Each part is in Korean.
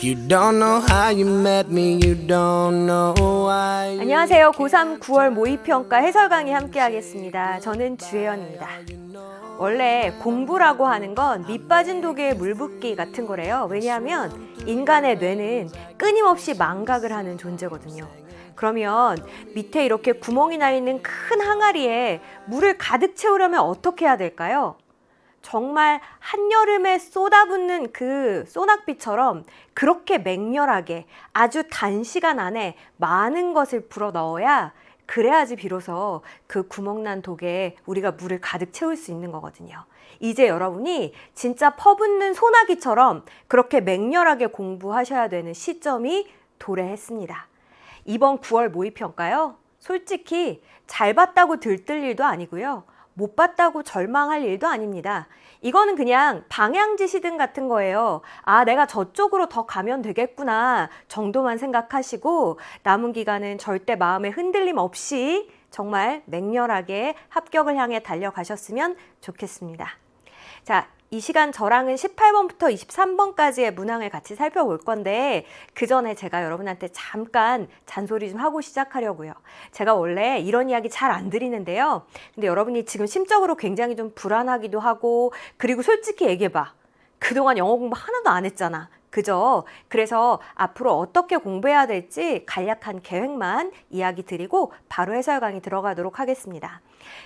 You don't know how you met me, you don't know why. 안녕하세요. 고3 9월 모의평가 해설 강의 함께 하겠습니다. 저는 주혜연입니다. 원래 공부라고 하는 건 밑 빠진 독에 물 붓기 같은 거래요. 왜냐하면 인간의 뇌는 끊임없이 망각을 하는 존재거든요. 그러면 밑에 이렇게 구멍이 나 있는 큰 항아리에 물을 가득 채우려면 어떻게 해야 될까요? 정말 한여름에 쏟아붓는 그 소낙비처럼 그렇게 맹렬하게 아주 단시간 안에 많은 것을 불어 넣어야 그래야지 비로소 그 구멍난 독에 우리가 물을 가득 채울 수 있는 거거든요. 이제 여러분이 진짜 퍼붓는 소나기처럼 그렇게 맹렬하게 공부하셔야 되는 시점이 도래했습니다. 이번 9월 모의평가요. 솔직히 잘 봤다고 들뜰 일도 아니고요. 못 봤다고 절망할 일도 아닙니다. 이거는 그냥 방향지시등 같은 거예요. 아, 내가 저쪽으로 더 가면 되겠구나 정도만 생각하시고 남은 기간은 절대 마음의 흔들림 없이 정말 맹렬하게 합격을 향해 달려가셨으면 좋겠습니다. 자, 이 시간 저랑은 18번부터 23번까지의 문항을 같이 살펴볼 건데 그 전에 제가 여러분한테 잠깐 잔소리 좀 하고 시작하려고요. 제가 원래 이런 이야기 잘 안 드리는데요. 근데 여러분이 지금 심적으로 굉장히 좀 불안하기도 하고 그리고 솔직히 얘기해봐. 그동안 영어 공부 하나도 안 했잖아. 그죠? 그래서 앞으로 어떻게 공부해야 될지 간략한 계획만 이야기 드리고 바로 해설 강의 들어가도록 하겠습니다.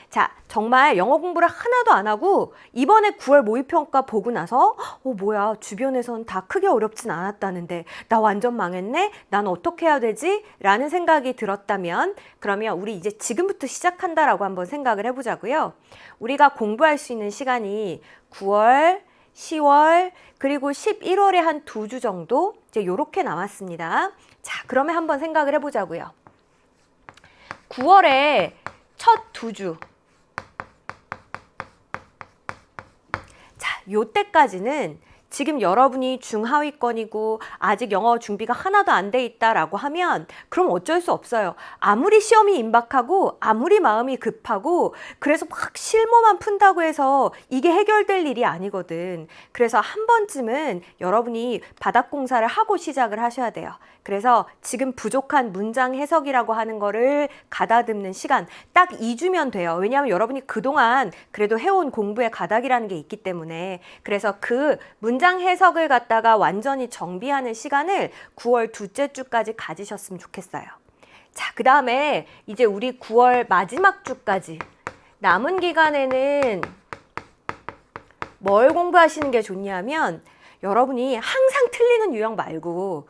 자, 정말 영어 공부를 하나도 안 하고 이번에 9월 모의평가 보고 나서 뭐야 주변에선 다 크게 어렵진 않았다는데 나 완전 망했네? 난 어떻게 해야 되지? 라는 생각이 들었다면 그러면 우리 이제 지금부터 시작한다라고 한번 생각을 해보자고요. 우리가 공부할 수 있는 시간이 9월, 10월 그리고 11월에 한 2주 정도 이제 요렇게 남았습니다. 자, 그러면 한번 생각을 해보자고요. 9월에 첫 2주. 자, 요때까지는 지금 여러분이 중하위권이고 아직 영어 준비가 하나도 안 돼 있다라고 하면 그럼 어쩔 수 없어요. 아무리 시험이 임박하고 아무리 마음이 급하고 그래서 막 실무만 푼다고 해서 이게 해결될 일이 아니거든. 그래서 한 번쯤은 여러분이 바닥공사를 하고 시작을 하셔야 돼요. 그래서 지금 부족한 문장 해석이라고 하는 거를 가다듬는 시간 딱 2주면 돼요. 왜냐하면 여러분이 그동안 그래도 해온 공부의 가닥이라는 게 있기 때문에 그래서 그 문장 해석을 갖다가 완전히 정비하는 시간을 9월 둘째 주까지 가지셨으면 좋겠어요. 자, 그 다음에 이제 우리 9월 마지막 주까지 남은 기간에는 뭘 공부하시는 게 좋냐면 여러분이 항상 틀리는 유형 말고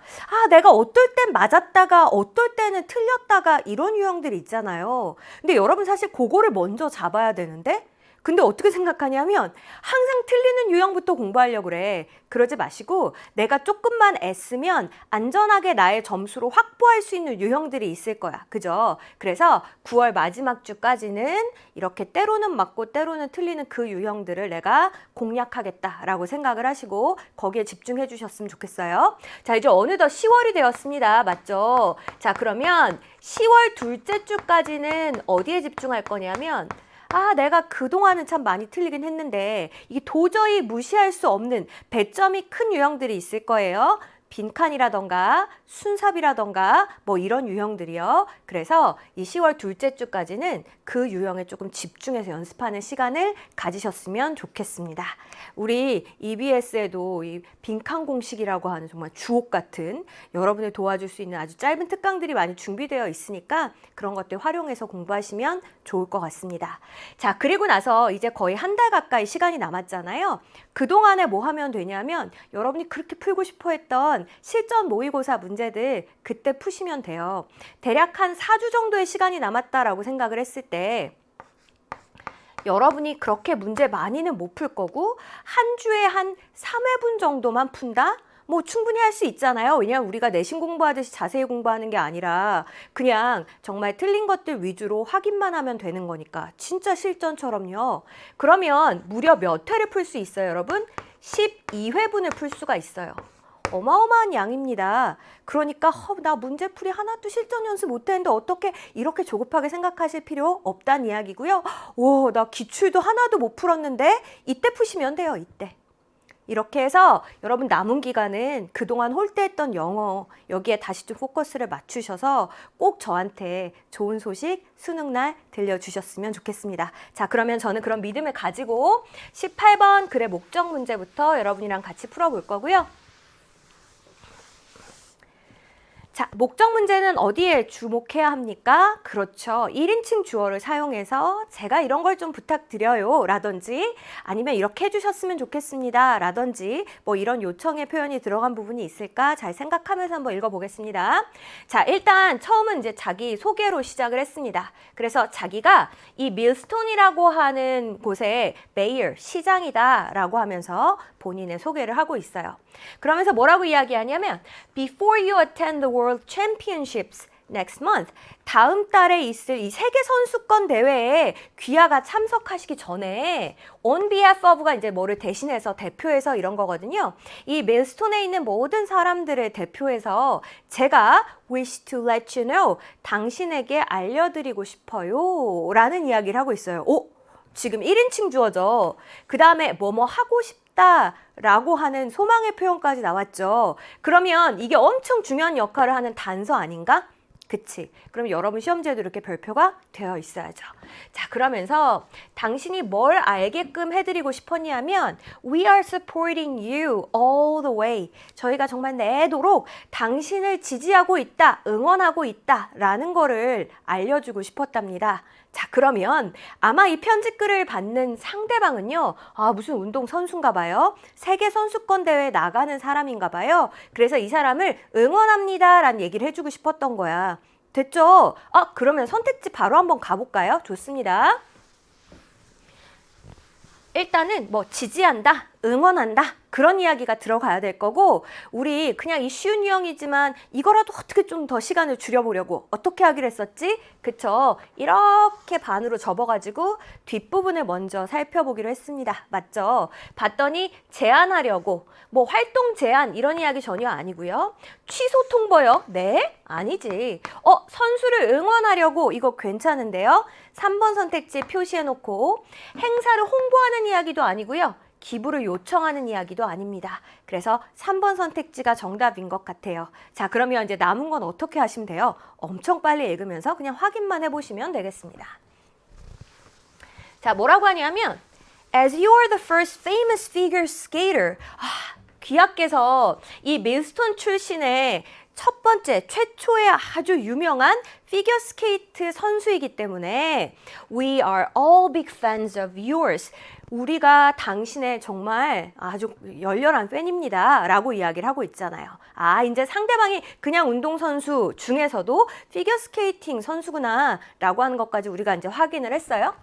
내가 어떨 땐 맞았다가 어떨 때는 틀렸다가 이런 유형들이 있잖아요. 근데 여러분 사실 그거를 먼저 잡아야 되는데 근데 어떻게 생각하냐면 항상 틀리는 유형부터 공부하려고 그래. 그러지 마시고 내가 조금만 애쓰면 안전하게 나의 점수로 확보할 수 있는 유형들이 있을 거야. 그죠? 그래서 9월 마지막 주까지는 이렇게 때로는 맞고 때로는 틀리는 그 유형들을 내가 공략하겠다라고 생각을 하시고 거기에 집중해 주셨으면 좋겠어요. 자, 이제 어느덧 10월이 되었습니다. 맞죠? 자, 그러면 10월 둘째 주까지는 어디에 집중할 거냐면 내가 그동안은 참 많이 틀리긴 했는데 이게 도저히 무시할 수 없는 배점이 큰 유형들이 있을 거예요. 빈칸이라던가 순삽이라던가 뭐 이런 유형들이요. 그래서 이 10월 둘째 주까지는 그 유형에 조금 집중해서 연습하는 시간을 가지셨으면 좋겠습니다. 우리 EBS에도 이 빈칸 공식이라고 하는 정말 주옥 같은 여러분을 도와줄 수 있는 아주 짧은 특강들이 많이 준비되어 있으니까 그런 것들 활용해서 공부하시면 좋을 것 같습니다. 자, 그리고 나서 이제 거의 한 달 가까이 시간이 남았잖아요. 그동안에 뭐 하면 되냐면 여러분이 그렇게 풀고 싶어 했던 실전 모의고사 문제들 그때 푸시면 돼요. 대략 한 4주 정도의 시간이 남았다라고 생각을 했을 때 여러분이 그렇게 문제 많이는 못 풀 거고 한 주에 한 3회분 정도만 푼다? 뭐 충분히 할 수 있잖아요. 왜냐하면 우리가 내신 공부하듯이 자세히 공부하는 게 아니라 그냥 정말 틀린 것들 위주로 확인만 하면 되는 거니까 진짜 실전처럼요. 그러면 무려 몇 회를 풀 수 있어요, 여러분? 12회분을 풀 수가 있어요. 어마어마한 양입니다. 그러니까 나 문제풀이 하나도 실전 연습 못했는데 어떻게 이렇게 조급하게 생각하실 필요 없다는 이야기고요. 나 기출도 하나도 못 풀었는데 이때 푸시면 돼요. 이때. 이렇게 해서 여러분 남은 기간은 그동안 홀대했던 영어 여기에 다시 좀 포커스를 맞추셔서 꼭 저한테 좋은 소식 수능날 들려주셨으면 좋겠습니다. 자, 그러면 저는 그런 믿음을 가지고 18번 글의 목적 문제부터 여러분이랑 같이 풀어볼 거고요. 자, 목적 문제는 어디에 주목해야 합니까? 그렇죠. 1인칭 주어를 사용해서 제가 이런 걸 좀 부탁드려요 라든지 아니면 이렇게 해주셨으면 좋겠습니다 라든지 뭐 이런 요청의 표현이 들어간 부분이 있을까 잘 생각하면서 한번 읽어보겠습니다. 자, 일단 처음은 이제 자기 소개로 시작을 했습니다. 그래서 자기가 이 밀스톤이라고 하는 곳의 메이어, 시장이다 라고 하면서 본인의 소개를 하고 있어요. 그러면서 뭐라고 이야기하냐면 Before you attend the World Championships next month, 다음 달에 있을 이 세계 선수권 대회에 귀하가 참석하시기 전에 on behalf of가 이제 뭐를 대신해서 대표해서 이런 거거든요. 이 밀스톤에 있는 모든 사람들을 대표해서 제가 wish to let you know, 당신에게 알려드리고 싶어요 라는 이야기를 하고 있어요. 오, 지금 1인칭 주어죠. 그 다음에 뭐뭐 하고 싶다 라고 하는 소망의 표현까지 나왔죠. 그러면 이게 엄청 중요한 역할을 하는 단서 아닌가? 그치? 그럼 여러분 시험지에도 이렇게 별표가 되어 있어야죠. 자, 그러면서 당신이 뭘 알게끔 해드리고 싶었냐면 We are supporting you all the way. 저희가 정말 내도록 당신을 지지하고 있다, 응원하고 있다 라는 거를 알려주고 싶었답니다. 자, 그러면 아마 이 편지글을 받는 상대방은요. 아, 무슨 운동 선수인가 봐요. 세계 선수권 대회에 나가는 사람인가 봐요. 그래서 이 사람을 응원합니다 라는 얘기를 해주고 싶었던 거야. 됐죠? 아, 그러면 선택지 바로 한번 가볼까요? 좋습니다. 일단은 뭐 지지한다, 응원한다 그런 이야기가 들어가야 될 거고 우리 그냥 이 쉬운 유형이지만 이거라도 어떻게 좀 더 시간을 줄여보려고 어떻게 하기로 했었지? 그쵸? 이렇게 반으로 접어가지고 뒷부분을 먼저 살펴보기로 했습니다. 맞죠? 봤더니 제안하려고 뭐 활동 제안 이런 이야기 전혀 아니고요. 취소 통보요? 네? 아니지. 선수를 응원하려고 이거 괜찮은데요? 3번 선택지 표시해놓고 행사를 홍보하는 이야기도 아니고요. 기부를 요청하는 이야기도 아닙니다. 그래서 3번 선택지가 정답인 것 같아요. 자, 그러면 이제 남은 건 어떻게 하시면 돼요? 엄청 빨리 읽으면서 그냥 확인만 해보시면 되겠습니다. 자, 뭐라고 하냐면 As you are the first famous figure skater. 귀하께서 이 밀스톤 출신의 첫 번째, 최초의 아주 유명한 피겨 스케이트 선수이기 때문에 We are all big fans of yours. 우리가 당신의 정말 아주 열렬한 팬입니다 라고 이야기를 하고 있잖아요. 아, 이제 상대방이 그냥 운동선수 중에서도 피겨 스케이팅 선수구나 라고 하는 것까지 우리가 이제 확인을 했어요.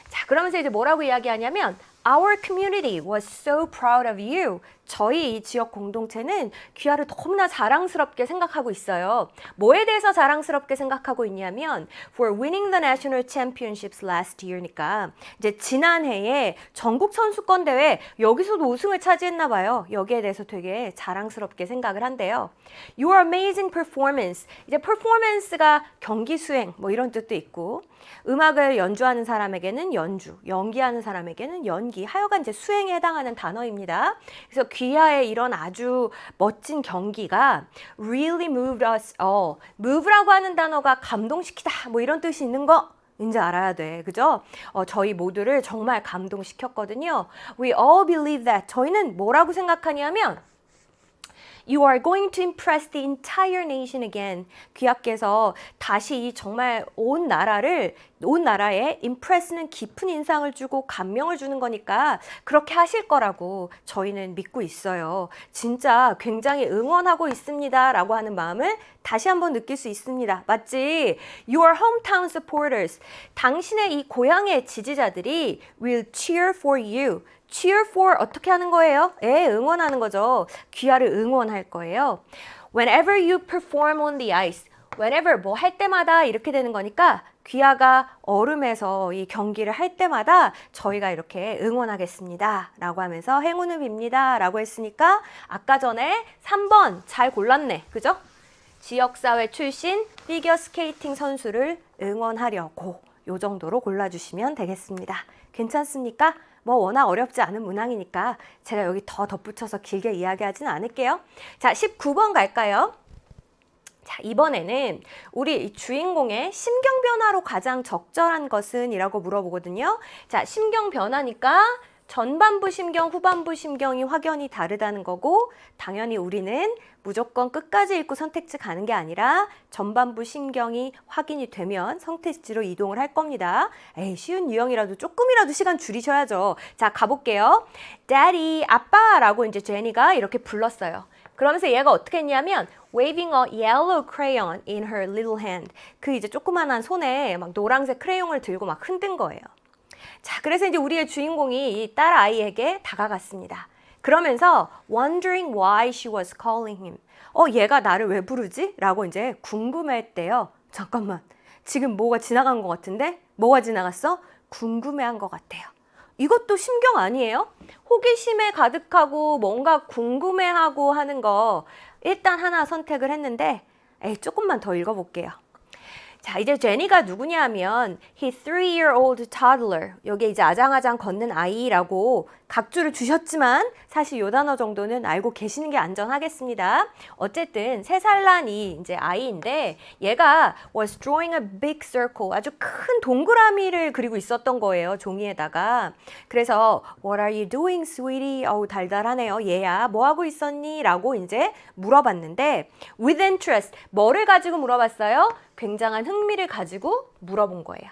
자, 그러면서 이제 뭐라고 이야기하냐면 Our community was so proud of you. 저희 이 지역 공동체는 귀하를 너무나 자랑스럽게 생각하고 있어요. 뭐에 대해서 자랑스럽게 생각하고 있냐면 For winning the national championships last year니까 이제 지난해에 전국 선수권 대회 여기서도 우승을 차지했나 봐요. 여기에 대해서 되게 자랑스럽게 생각을 한대요. Your amazing performance. 이제 performance가 경기 수행 뭐 이런 뜻도 있고 음악을 연주하는 사람에게는 연주, 연기하는 사람에게는 연기, 하여간 이제 수행에 해당하는 단어입니다. 그래서 귀하의 이런 아주 멋진 경기가 really moved us all. move라고 하는 단어가 감동시키다 뭐 이런 뜻이 있는 거 이제 알아야 돼. 그죠? 저희 모두를 정말 감동시켰거든요. We all believe that. 저희는 뭐라고 생각하냐면 You are going to impress the entire nation again. 귀하께서 다시 정말 온 나라에 impress는 깊은 인상을 주고 감명을 주는 거니까 그렇게 하실 거라고 저희는 믿고 있어요. 진짜 굉장히 응원하고 있습니다 라고 하는 마음을 다시 한번 느낄 수 있습니다. 맞지? Your hometown supporters. 당신의 이 고향의 지지자들이 will cheer for you. cheer for 어떻게 하는 거예요? 응원하는 거죠. 귀하를 응원할 거예요. Whenever you perform on the ice. whenever 뭐 할 때마다 이렇게 되는 거니까 귀하가 얼음에서 이 경기를 할 때마다 저희가 이렇게 응원하겠습니다 라고 하면서 행운을 빕니다 라고 했으니까 아까 전에 3번 잘 골랐네. 그죠? 지역사회 출신 피겨스케이팅 선수를 응원하려고 요 정도로 골라주시면 되겠습니다. 괜찮습니까? 뭐 워낙 어렵지 않은 문항이니까 제가 여기 더 덧붙여서 길게 이야기하지는 않을게요. 자, 19번 갈까요? 자, 이번에는 우리 주인공의 심경 변화로 가장 적절한 것은? 이라고 물어보거든요. 자, 심경 변화니까 전반부 심경, 후반부 심경이 확연히 다르다는 거고, 당연히 우리는 무조건 끝까지 읽고 선택지 가는 게 아니라 전반부 심경이 확인이 되면 선택지로 이동을 할 겁니다. 에이, 쉬운 유형이라도 조금이라도 시간 줄이셔야죠. 자, 가볼게요. Daddy, 아빠라고 이제 제니가 이렇게 불렀어요. 그러면서 얘가 어떻게 했냐면 waving a yellow crayon in her little hand. 그 이제 조그만한 손에 막 노란색 크레용을 들고 막 흔든 거예요. 자, 그래서 이제 우리의 주인공이 이 딸 아이에게 다가갔습니다. 그러면서 wondering why she was calling him. 얘가 나를 왜 부르지? 라고 이제 궁금해했대요. 잠깐만, 지금 뭐가 지나간 것 같은데? 뭐가 지나갔어? 궁금해한 것 같아요. 이것도 심경 아니에요? 호기심에 가득하고 뭔가 궁금해하고 하는 거 일단 하나 선택을 했는데 조금만 더 읽어볼게요. 자, 이제 제니가 누구냐 하면 he 3-year-old toddler. 여기에 이제 아장아장 걷는 아이라고 각주를 주셨지만 사실 요 단어 정도는 알고 계시는 게 안전하겠습니다. 어쨌든 3살 난 이 이제 아이인데 얘가 was drawing a big circle. 아주 큰 동그라미를 그리고 있었던 거예요. 종이에다가. 그래서 what are you doing, sweetie? 어우, 달달하네요. 얘야, 뭐 하고 있었니? 라고 이제 물어봤는데 with interest. 뭐를 가지고 물어봤어요? 굉장한 흥미를 가지고 물어본 거예요.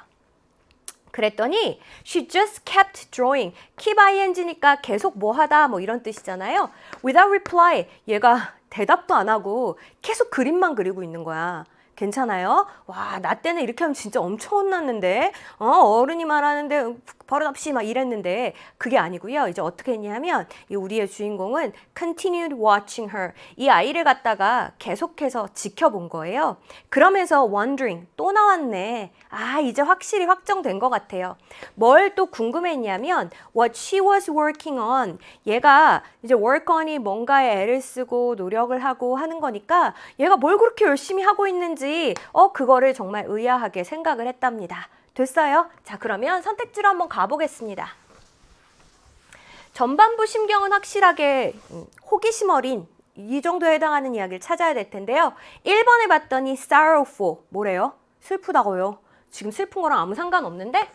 그랬더니 she just kept drawing. keep ing니까 계속 뭐 하다 뭐 이런 뜻이잖아요. without reply. 얘가 대답도 안 하고 계속 그림만 그리고 있는 거야. 괜찮아요? 와, 나 때는 이렇게 하면 진짜 엄청 혼났는데 어른이 말하는데 버릇없이 막 이랬는데 그게 아니고요. 이제 어떻게 했냐면 이 우리의 주인공은 continued watching her. 이 아이를 갖다가 계속해서 지켜본 거예요. 그러면서 wondering, 또 나왔네. 아, 이제 확실히 확정된 것 같아요. 뭘 또 궁금했냐면 what she was working on. 얘가 이제 work on이 뭔가에 애를 쓰고 노력을 하고 하는 거니까 얘가 뭘 그렇게 열심히 하고 있는지 그거를 정말 의아하게 생각을 했답니다. 됐어요? 자, 그러면 선택지로 한번 가보겠습니다. 전반부 심경은 확실하게 호기심 어린 이 정도에 해당하는 이야기를 찾아야 될 텐데요. 1번에 봤더니 sorrowful. 뭐래요? 슬프다고요. 지금 슬픈 거랑 아무 상관없는데?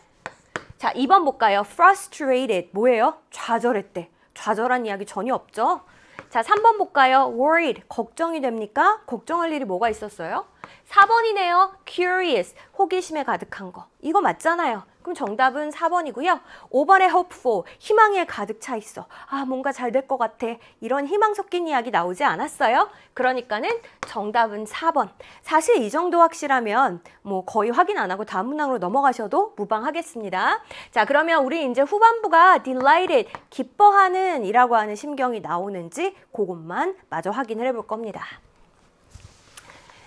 자, 2번 볼까요? frustrated. 뭐예요? 좌절했대. 좌절한 이야기 전혀 없죠? 자, 3번 볼까요? worried. 걱정이 됩니까? 걱정할 일이 뭐가 있었어요? 4번이네요. curious. 호기심에 가득한 거. 이거 맞잖아요. 그럼 정답은 4번이고요. 5번에 hopeful. 희망에 가득 차 있어. 아, 뭔가 잘 될 것 같아. 이런 희망 섞인 이야기 나오지 않았어요? 그러니까는 정답은 4번. 사실 이 정도 확실하면 뭐 거의 확인 안 하고 다음 문항으로 넘어가셔도 무방하겠습니다. 자, 그러면 우리 이제 후반부가 delighted, 기뻐하는 이라고 하는 심경이 나오는지 그것만 마저 확인을 해볼 겁니다.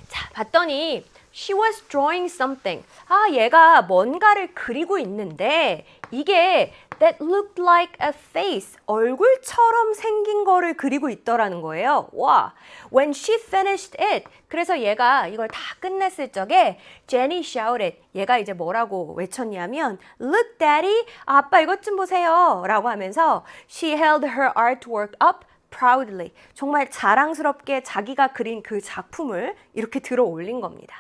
자, 봤더니 she was drawing something. 아, 얘가 뭔가를 그리고 있는데 이게 that looked like a face. 얼굴처럼 생긴 거를 그리고 있더라는 거예요. 와, when she finished it. 그래서 얘가 이걸 다 끝냈을 적에 Jenny shouted. 얘가 이제 뭐라고 외쳤냐면 look, daddy. 아빠 이것 좀 보세요. 라고 하면서 she held her artwork up proudly. 정말 자랑스럽게 자기가 그린 그 작품을 이렇게 들어 올린 겁니다.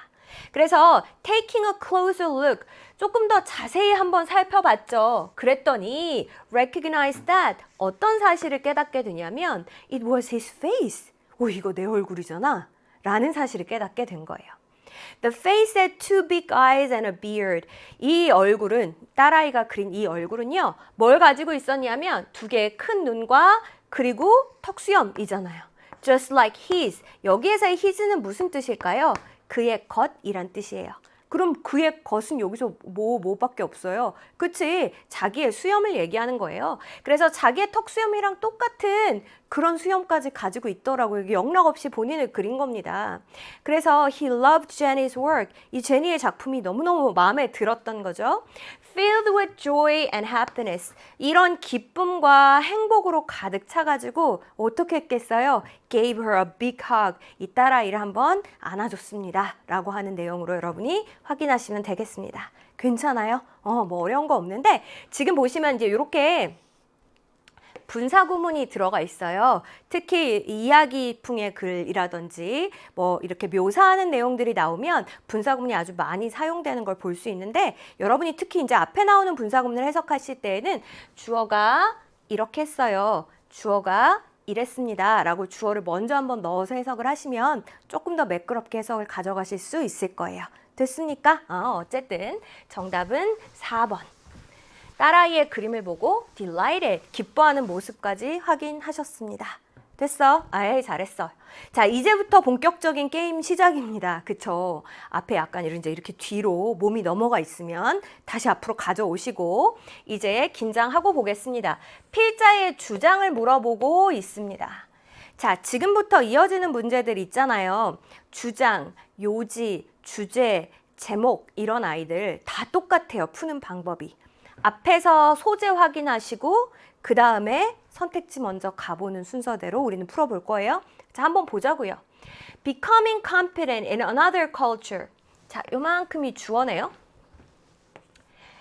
그래서 taking a closer look, 조금 더 자세히 한번 살펴봤죠. 그랬더니 recognize that, 어떤 사실을 깨닫게 되냐면 it was his face. 오, 이거 내 얼굴이잖아. 라는 사실을 깨닫게 된 거예요. The face had two big eyes and a beard. 이 얼굴은, 딸아이가 그린 이 얼굴은요, 뭘 가지고 있었냐면 두 개의 큰 눈과 그리고 턱수염이잖아요. Just like his. 여기에서의 his는 무슨 뜻일까요? 그의 것이란 뜻이에요. 그럼 그의 것은 여기서 뭐밖에 없어요. 그치? 자기의 수염을 얘기하는 거예요. 그래서 자기의 턱수염이랑 똑같은 그런 수염까지 가지고 있더라고요. 영락없이 본인을 그린 겁니다. 그래서 he loved Jenny's work. 이 제니의 작품이 너무너무 마음에 들었던 거죠. Filled with joy and happiness. 이런 기쁨과 행복으로 가득 차가지고 어떻게 했겠어요? Gave her a big hug. 이 딸아이를 한번 안아줬습니다. 라고 하는 내용으로 여러분이 확인하시면 되겠습니다. 괜찮아요? 뭐 어려운 거 없는데 지금 보시면 이제 이렇게 분사구문이 들어가 있어요. 특히 이야기풍의 글이라든지 뭐 이렇게 묘사하는 내용들이 나오면 분사구문이 아주 많이 사용되는 걸 볼 수 있는데 여러분이 특히 이제 앞에 나오는 분사구문을 해석하실 때에는 주어가 이렇게 했어요. 주어가 이랬습니다. 라고 주어를 먼저 한번 넣어서 해석을 하시면 조금 더 매끄럽게 해석을 가져가실 수 있을 거예요. 됐습니까? 어쨌든 정답은 4번. 딸아이의 그림을 보고 delighted, 기뻐하는 모습까지 확인하셨습니다. 됐어? 아예 잘했어. 자, 이제부터 본격적인 게임 시작입니다. 그쵸? 앞에 약간 이렇게 뒤로 몸이 넘어가 있으면 다시 앞으로 가져오시고 이제 긴장하고 보겠습니다. 필자의 주장을 물어보고 있습니다. 자, 지금부터 이어지는 문제들 있잖아요. 주장, 요지, 주제, 제목 이런 아이들 다 똑같아요. 푸는 방법이. 앞에서 소재 확인하시고 그 다음에 선택지 먼저 가보는 순서대로 우리는 풀어볼 거예요. 자, 한번 보자고요. Becoming competent in another culture. 자, 요만큼이 주어네요.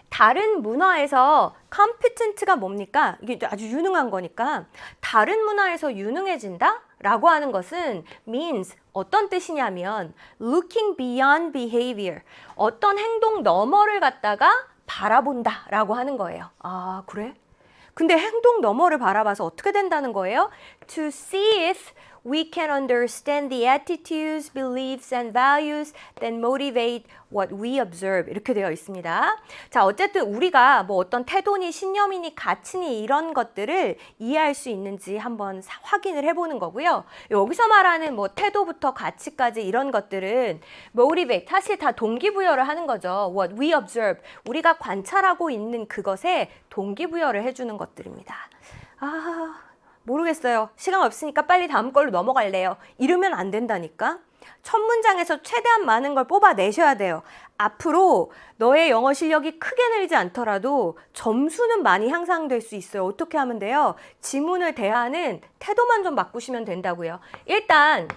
다른 문화에서 competent가 뭡니까? 이게 아주 유능한 거니까 다른 문화에서 유능해진다? 라고 하는 것은 means 어떤 뜻이냐면 looking beyond behavior. 어떤 행동 너머를 갖다가 바라본다 라고 하는 거예요. 아, 그래? 근데 행동 너머를 바라봐서 어떻게 된다는 거예요? To see if we can understand the attitudes, beliefs, and values that motivate what we observe. 이렇게 되어 있습니다. 자, 어쨌든 우리가 뭐 어떤 태도니 신념이니 가치니 이런 것들을 이해할 수 있는지 한번 확인을 해보는 거고요. 여기서 말하는 뭐 태도부터 가치까지 이런 것들은 motivate, 사실 다 동기부여를 하는 거죠. What we observe, 우리가 관찰하고 있는 그것에 동기부여를 해주는 것들입니다. 모르겠어요. 시간 없으니까 빨리 다음 걸로 넘어갈래요. 이러면 안 된다니까. 첫 문장에서 최대한 많은 걸 뽑아내셔야 돼요. 앞으로 너의 영어 실력이 크게 늘지 않더라도 점수는 많이 향상될 수 있어요. 어떻게 하면 돼요? 지문을 대하는 태도만 좀 바꾸시면 된다고요. 일단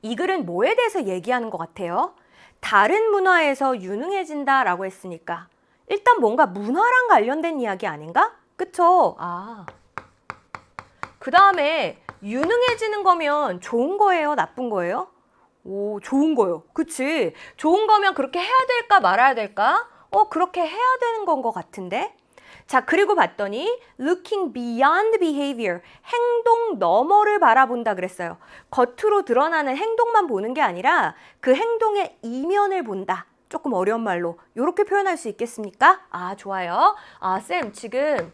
이 글은 뭐에 대해서 얘기하는 것 같아요? 다른 문화에서 유능해진다라고 했으니까 일단 뭔가 문화랑 관련된 이야기 아닌가? 그쵸? 그 다음에 유능해지는 거면 좋은 거예요? 나쁜 거예요? 오, 좋은 거요. 그치? 좋은 거면 그렇게 해야 될까 말아야 될까? 그렇게 해야 되는 건 것 같은데? 자, 그리고 봤더니 looking beyond behavior, 행동 너머를 바라본다 그랬어요. 겉으로 드러나는 행동만 보는 게 아니라 그 행동의 이면을 본다. 조금 어려운 말로 이렇게 표현할 수 있겠습니까? 좋아요. 쌤 지금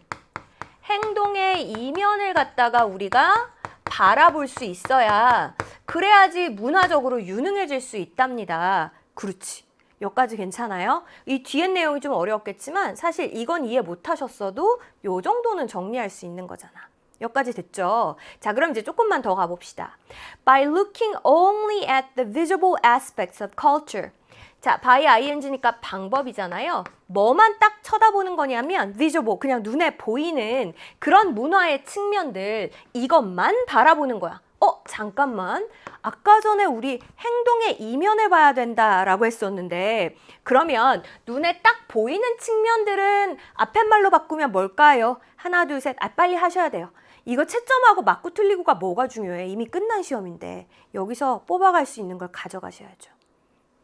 행동의 이면을 갖다가 우리가 바라볼 수 있어야 그래야지 문화적으로 유능해질 수 있답니다. 그렇지. 여기까지 괜찮아요? 이 뒤에 내용이 좀 어려웠겠지만 사실 이건 이해 못하셨어도 요 정도는 정리할 수 있는 거잖아. 여기까지 됐죠? 자, 그럼 이제 조금만 더 가봅시다. By looking only at the visible aspects of culture. 자, by ing니까 방법이잖아요. 뭐만 딱 쳐다보는 거냐면 visible, 그냥 눈에 보이는 그런 문화의 측면들 이것만 바라보는 거야. 잠깐만. 아까 전에 우리 행동의 이면을 봐야 된다라고 했었는데 그러면 눈에 딱 보이는 측면들은 앞에 말로 바꾸면 뭘까요? 하나, 둘, 셋. 빨리 하셔야 돼요. 이거 채점하고 맞고 틀리고가 뭐가 중요해? 이미 끝난 시험인데 여기서 뽑아갈 수 있는 걸 가져가셔야죠.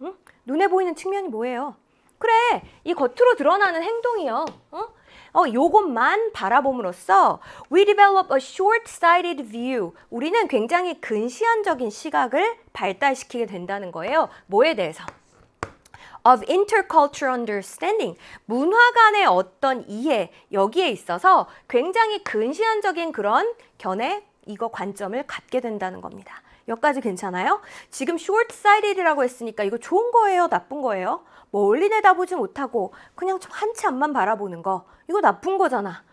응? 눈에 보이는 측면이 뭐예요? 그래, 이 겉으로 드러나는 행동이요. 요것만 바라봄으로써 we develop a short-sighted view. 우리는 굉장히 근시안적인 시각을 발달시키게 된다는 거예요. 뭐에 대해서? of intercultural understanding. 문화 간의 어떤 이해, 여기에 있어서 굉장히 근시안적인 그런 견해, 이거 관점을 갖게 된다는 겁니다. 여기까지 괜찮아요? 지금 short-sighted라고 했으니까 이거 좋은 거예요? 나쁜 거예요? 멀리 내다보지 못하고 그냥 좀 한 치 앞만 바라보는 거 이거 나쁜 거잖아.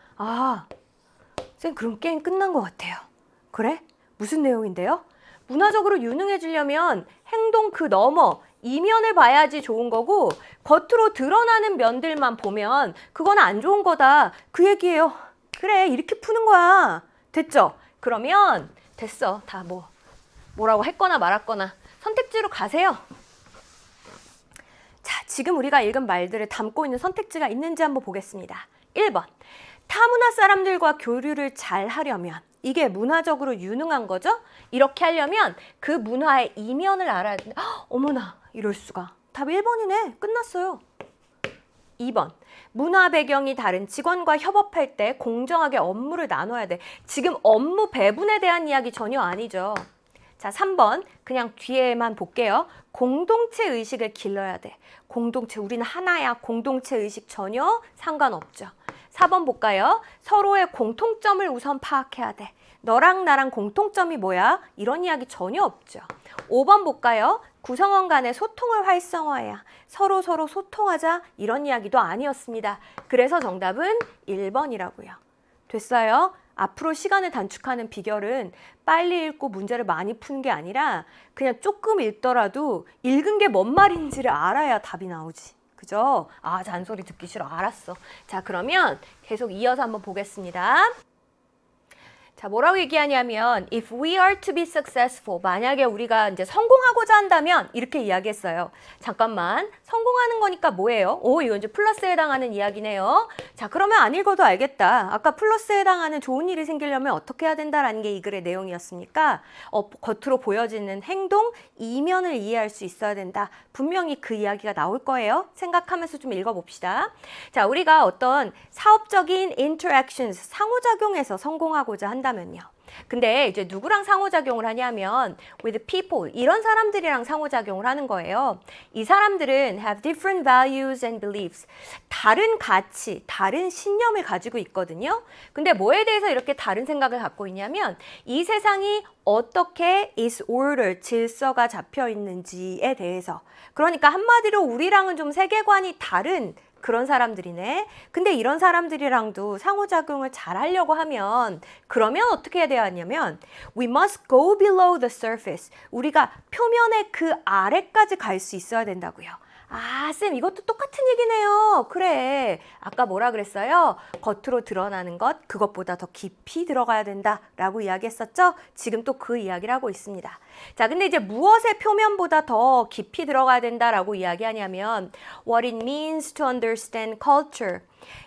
쌤 그럼 게임 끝난 것 같아요. 그래? 무슨 내용인데요? 문화적으로 유능해지려면 행동 그 너머 이면을 봐야지 좋은 거고 겉으로 드러나는 면들만 보면 그건 안 좋은 거다. 그 얘기예요. 그래, 이렇게 푸는 거야. 됐죠? 그러면 됐어. 다 뭐라고 했거나 말았거나 선택지로 가세요. 자, 지금 우리가 읽은 말들을 담고 있는 선택지가 있는지 한번 보겠습니다. 1번. 타문화 사람들과 교류를 잘 하려면 이게 문화적으로 유능한 거죠? 이렇게 하려면 그 문화의 이면을 알아야 된다. 헉, 어머나 이럴 수가. 답 1번이네. 끝났어요. 2번. 문화 배경이 다른 직원과 협업할 때 공정하게 업무를 나눠야 돼. 지금 업무 배분에 대한 이야기 전혀 아니죠. 자, 3번. 그냥 뒤에만 볼게요. 공동체 의식을 길러야 돼. 공동체, 우리는 하나야. 공동체 의식 전혀 상관없죠. 4번 볼까요? 서로의 공통점을 우선 파악해야 돼. 너랑 나랑 공통점이 뭐야? 이런 이야기 전혀 없죠. 5번 볼까요? 구성원 간의 소통을 활성화해야 서로 소통하자 이런 이야기도 아니었습니다. 그래서 정답은 1번이라고요. 됐어요? 앞으로 시간을 단축하는 비결은 빨리 읽고 문제를 많이 푸는 게 아니라 그냥 조금 읽더라도 읽은 게 뭔 말인지를 알아야 답이 나오지. 그죠? 아, 잔소리 듣기 싫어. 알았어. 자, 그러면 계속 이어서 한번 보겠습니다. 자, 뭐라고 얘기하냐면 if we are to be successful, 만약에 우리가 이제 성공하고자 한다면 이렇게 이야기했어요. 잠깐만, 성공하는 거니까 뭐예요? 오, 이거 이제 플러스에 해당하는 이야기네요. 자, 그러면 안 읽어도 알겠다. 아까 플러스에 해당하는 좋은 일이 생기려면 어떻게 해야 된다라는 게 이 글의 내용이었으니까 겉으로 보여지는 행동, 이면을 이해할 수 있어야 된다. 분명히 그 이야기가 나올 거예요. 생각하면서 좀 읽어봅시다. 자, 우리가 어떤 사업적인 interactions, 상호작용에서 성공하고자 한다면요. 근데 이제 누구랑 상호작용을 하냐면 with people, 이런 사람들이랑 상호작용을 하는 거예요. 이 사람들은 have different values and beliefs, 다른 가치, 다른 신념을 가지고 있거든요. 근데 뭐에 대해서 이렇게 다른 생각을 갖고 있냐면 이 세상이 어떻게 is order, 질서가 잡혀 있는지에 대해서. 그러니까 한마디로 우리랑은 좀 세계관이 다른 그런 사람들이네. 근데 이런 사람들이랑도 상호작용을 잘 하려고 하면 그러면 어떻게 해야 되냐면 we must go below the surface. 우리가 표면의 그 아래까지 갈 수 있어야 된다고요. 아, 쌤, 이것도 똑같은 얘기네요. 그래. 아까 뭐라 그랬어요? 겉으로 드러나는 것, 그것보다 더 깊이 들어가야 된다라고 이야기했었죠? 지금 또 그 이야기를 하고 있습니다. 자, 근데 이제 무엇의 표면보다 더 깊이 들어가야 된다라고 이야기하냐면 what it means to understand culture.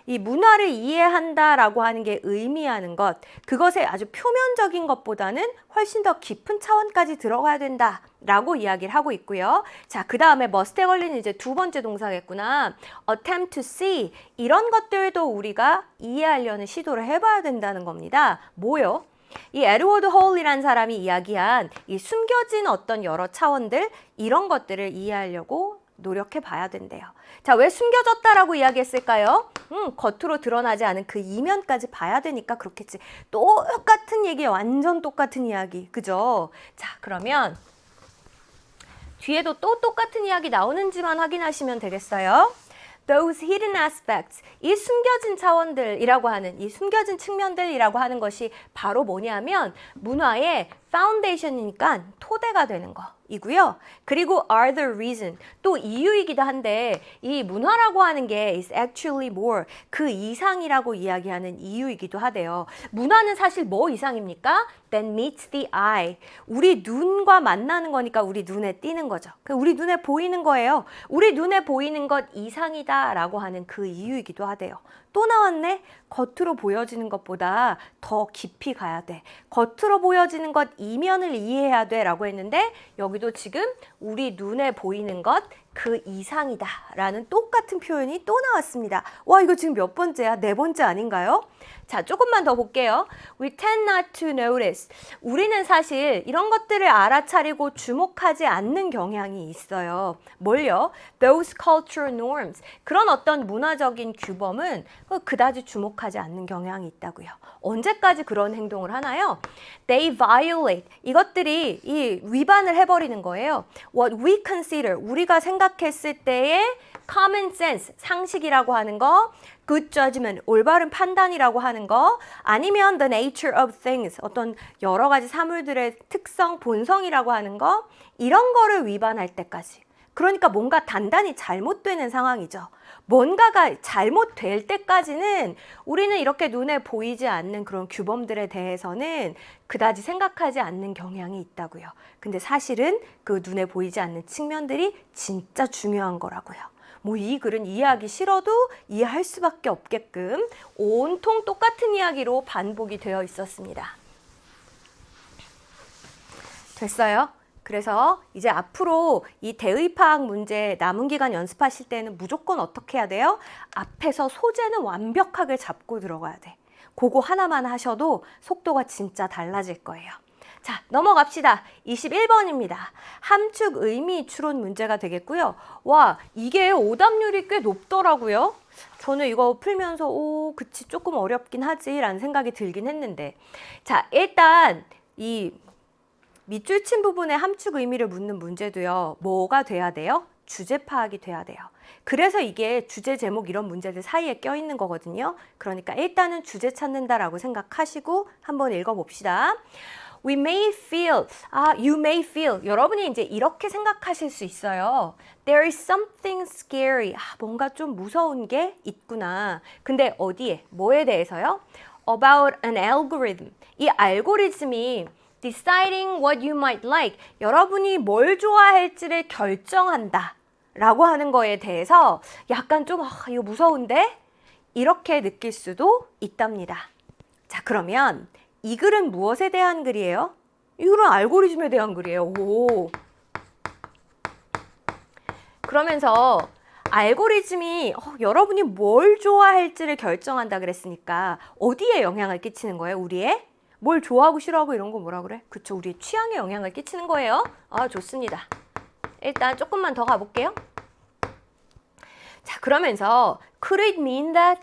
이 문화를 이해한다라고 하는 게 의미하는 것, 그것의 아주 표면적인 것보다는 훨씬 더 깊은 차원까지 들어가야 된다라고 이야기를 하고 있고요. 자, 그 다음에 must에 걸린 이제 두 번째 동사겠구나. attempt to see, 이런 것들도 우리가 이해하려는 시도를 해봐야 된다는 겁니다. 뭐요? 이 에드워드 홀이라는 사람이 이야기한 이 숨겨진 어떤 여러 차원들, 이런 것들을 이해하려고 노력해 봐야 된대요. 자, 왜 숨겨졌다라고 이야기했을까요? 겉으로 드러나지 않은 그 이면까지 봐야 되니까 그렇겠지. 똑같은 얘기, 완전 똑같은 이야기. 그죠? 자, 그러면 뒤에도 또 똑같은 이야기 나오는지만 확인하시면 되겠어요. Those hidden aspects, 이 숨겨진 차원들이라고 하는, 이 숨겨진 측면들이라고 하는 것이 바로 뭐냐면 문화의 파운데이션이니까 토대가 되는 거이고요. 그리고 are the reason, 또 이유이기도 한데 이 문화라고 하는 게 is actually more, 그 이상이라고 이야기하는 이유이기도 하대요. 문화는 사실 뭐 이상입니까? That meets the eye. 우리 눈과 만나는 거니까 우리 눈에 띄는 거죠. 우리 눈에 보이는 거예요. 우리 눈에 보이는 것 이상이다 라고 하는 그 이유이기도 하대요. 또 나왔네. 겉으로 보여지는 것보다 더 깊이 가야 돼. 겉으로 보여지는 것 이면을 이해해야 돼 라고 했는데 여기도 지금 우리 눈에 보이는 것 그 이상이다 라는 똑같은 표현이 또 나왔습니다. 와, 이거 지금 몇 번째야? 네 번째 아닌가요? 자, 조금만 더 볼게요. We tend not to notice. 우리는 사실 이런 것들을 알아차리고 주목하지 않는 경향이 있어요. 뭘요? Those cultural norms. 그런 어떤 문화적인 규범은 그다지 주목하지 않는 경향이 있다고요. 언제까지 그런 행동을 하나요? They violate. 이것들이 이 위반을 해버리는 거예요. What we consider. 우리가 생각했을 때의 common sense, 상식이라고 하는 거, good judgment, 올바른 판단이라고 하는 거, 아니면 the nature of things, 어떤 여러 가지 사물들의 특성, 본성이라고 하는 거, 이런 거를 위반할 때까지. 그러니까 뭔가 단단히 잘못되는 상황이죠. 뭔가가 잘못될 때까지는 우리는 이렇게 눈에 보이지 않는 그런 규범들에 대해서는 그다지 생각하지 않는 경향이 있다고요. 근데 사실은 그 눈에 보이지 않는 측면들이 진짜 중요한 거라고요. 뭐 이 글은 이해하기 싫어도 이해할 수밖에 없게끔 온통 똑같은 이야기로 반복이 되어 있었습니다. 됐어요? 그래서 이제 앞으로 이 대의파악 문제 남은 기간 연습하실 때는 무조건 어떻게 해야 돼요? 앞에서 소재는 완벽하게 잡고 들어가야 돼. 그거 하나만 하셔도 속도가 진짜 달라질 거예요. 자, 넘어갑시다. 21번입니다. 함축 의미 추론 문제가 되겠고요. 와, 이게 오답률이 꽤 높더라고요. 저는 이거 풀면서 그치 조금 어렵긴 하지 라는 생각이 들긴 했는데, 자, 일단 이 밑줄 친 부분에 함축 의미를 묻는 문제도요. 뭐가 돼야 돼요? 주제 파악이 돼야 돼요. 그래서 이게 주제 제목 이런 문제들 사이에 껴있는 거거든요. 그러니까 일단은 주제 찾는다라고 생각하시고 한번 읽어봅시다. We may feel, you may feel. 여러분이 이제 이렇게 생각하실 수 있어요. There is something scary. 뭔가 좀 무서운 게 있구나. 근데 어디에? 뭐에 대해서요? About an algorithm. 이 알고리즘이 deciding what you might like. 여러분이 뭘 좋아할지를 결정한다. 라고 하는 거에 대해서 약간 좀 이거 무서운데? 이렇게 느낄 수도 있답니다. 자, 그러면 이 글은 무엇에 대한 글이에요? 이 글은 알고리즘에 대한 글이에요. 오. 그러면서 알고리즘이 여러분이 뭘 좋아할지를 결정한다 그랬으니까 어디에 영향을 끼치는 거예요? 우리의? 뭘 좋아하고 싫어하고 이런 거 뭐라 그래? 그쵸, 우리의 취향에 영향을 끼치는 거예요. 좋습니다. 일단 조금만 더 가볼게요. 자, 그러면서 could it mean that?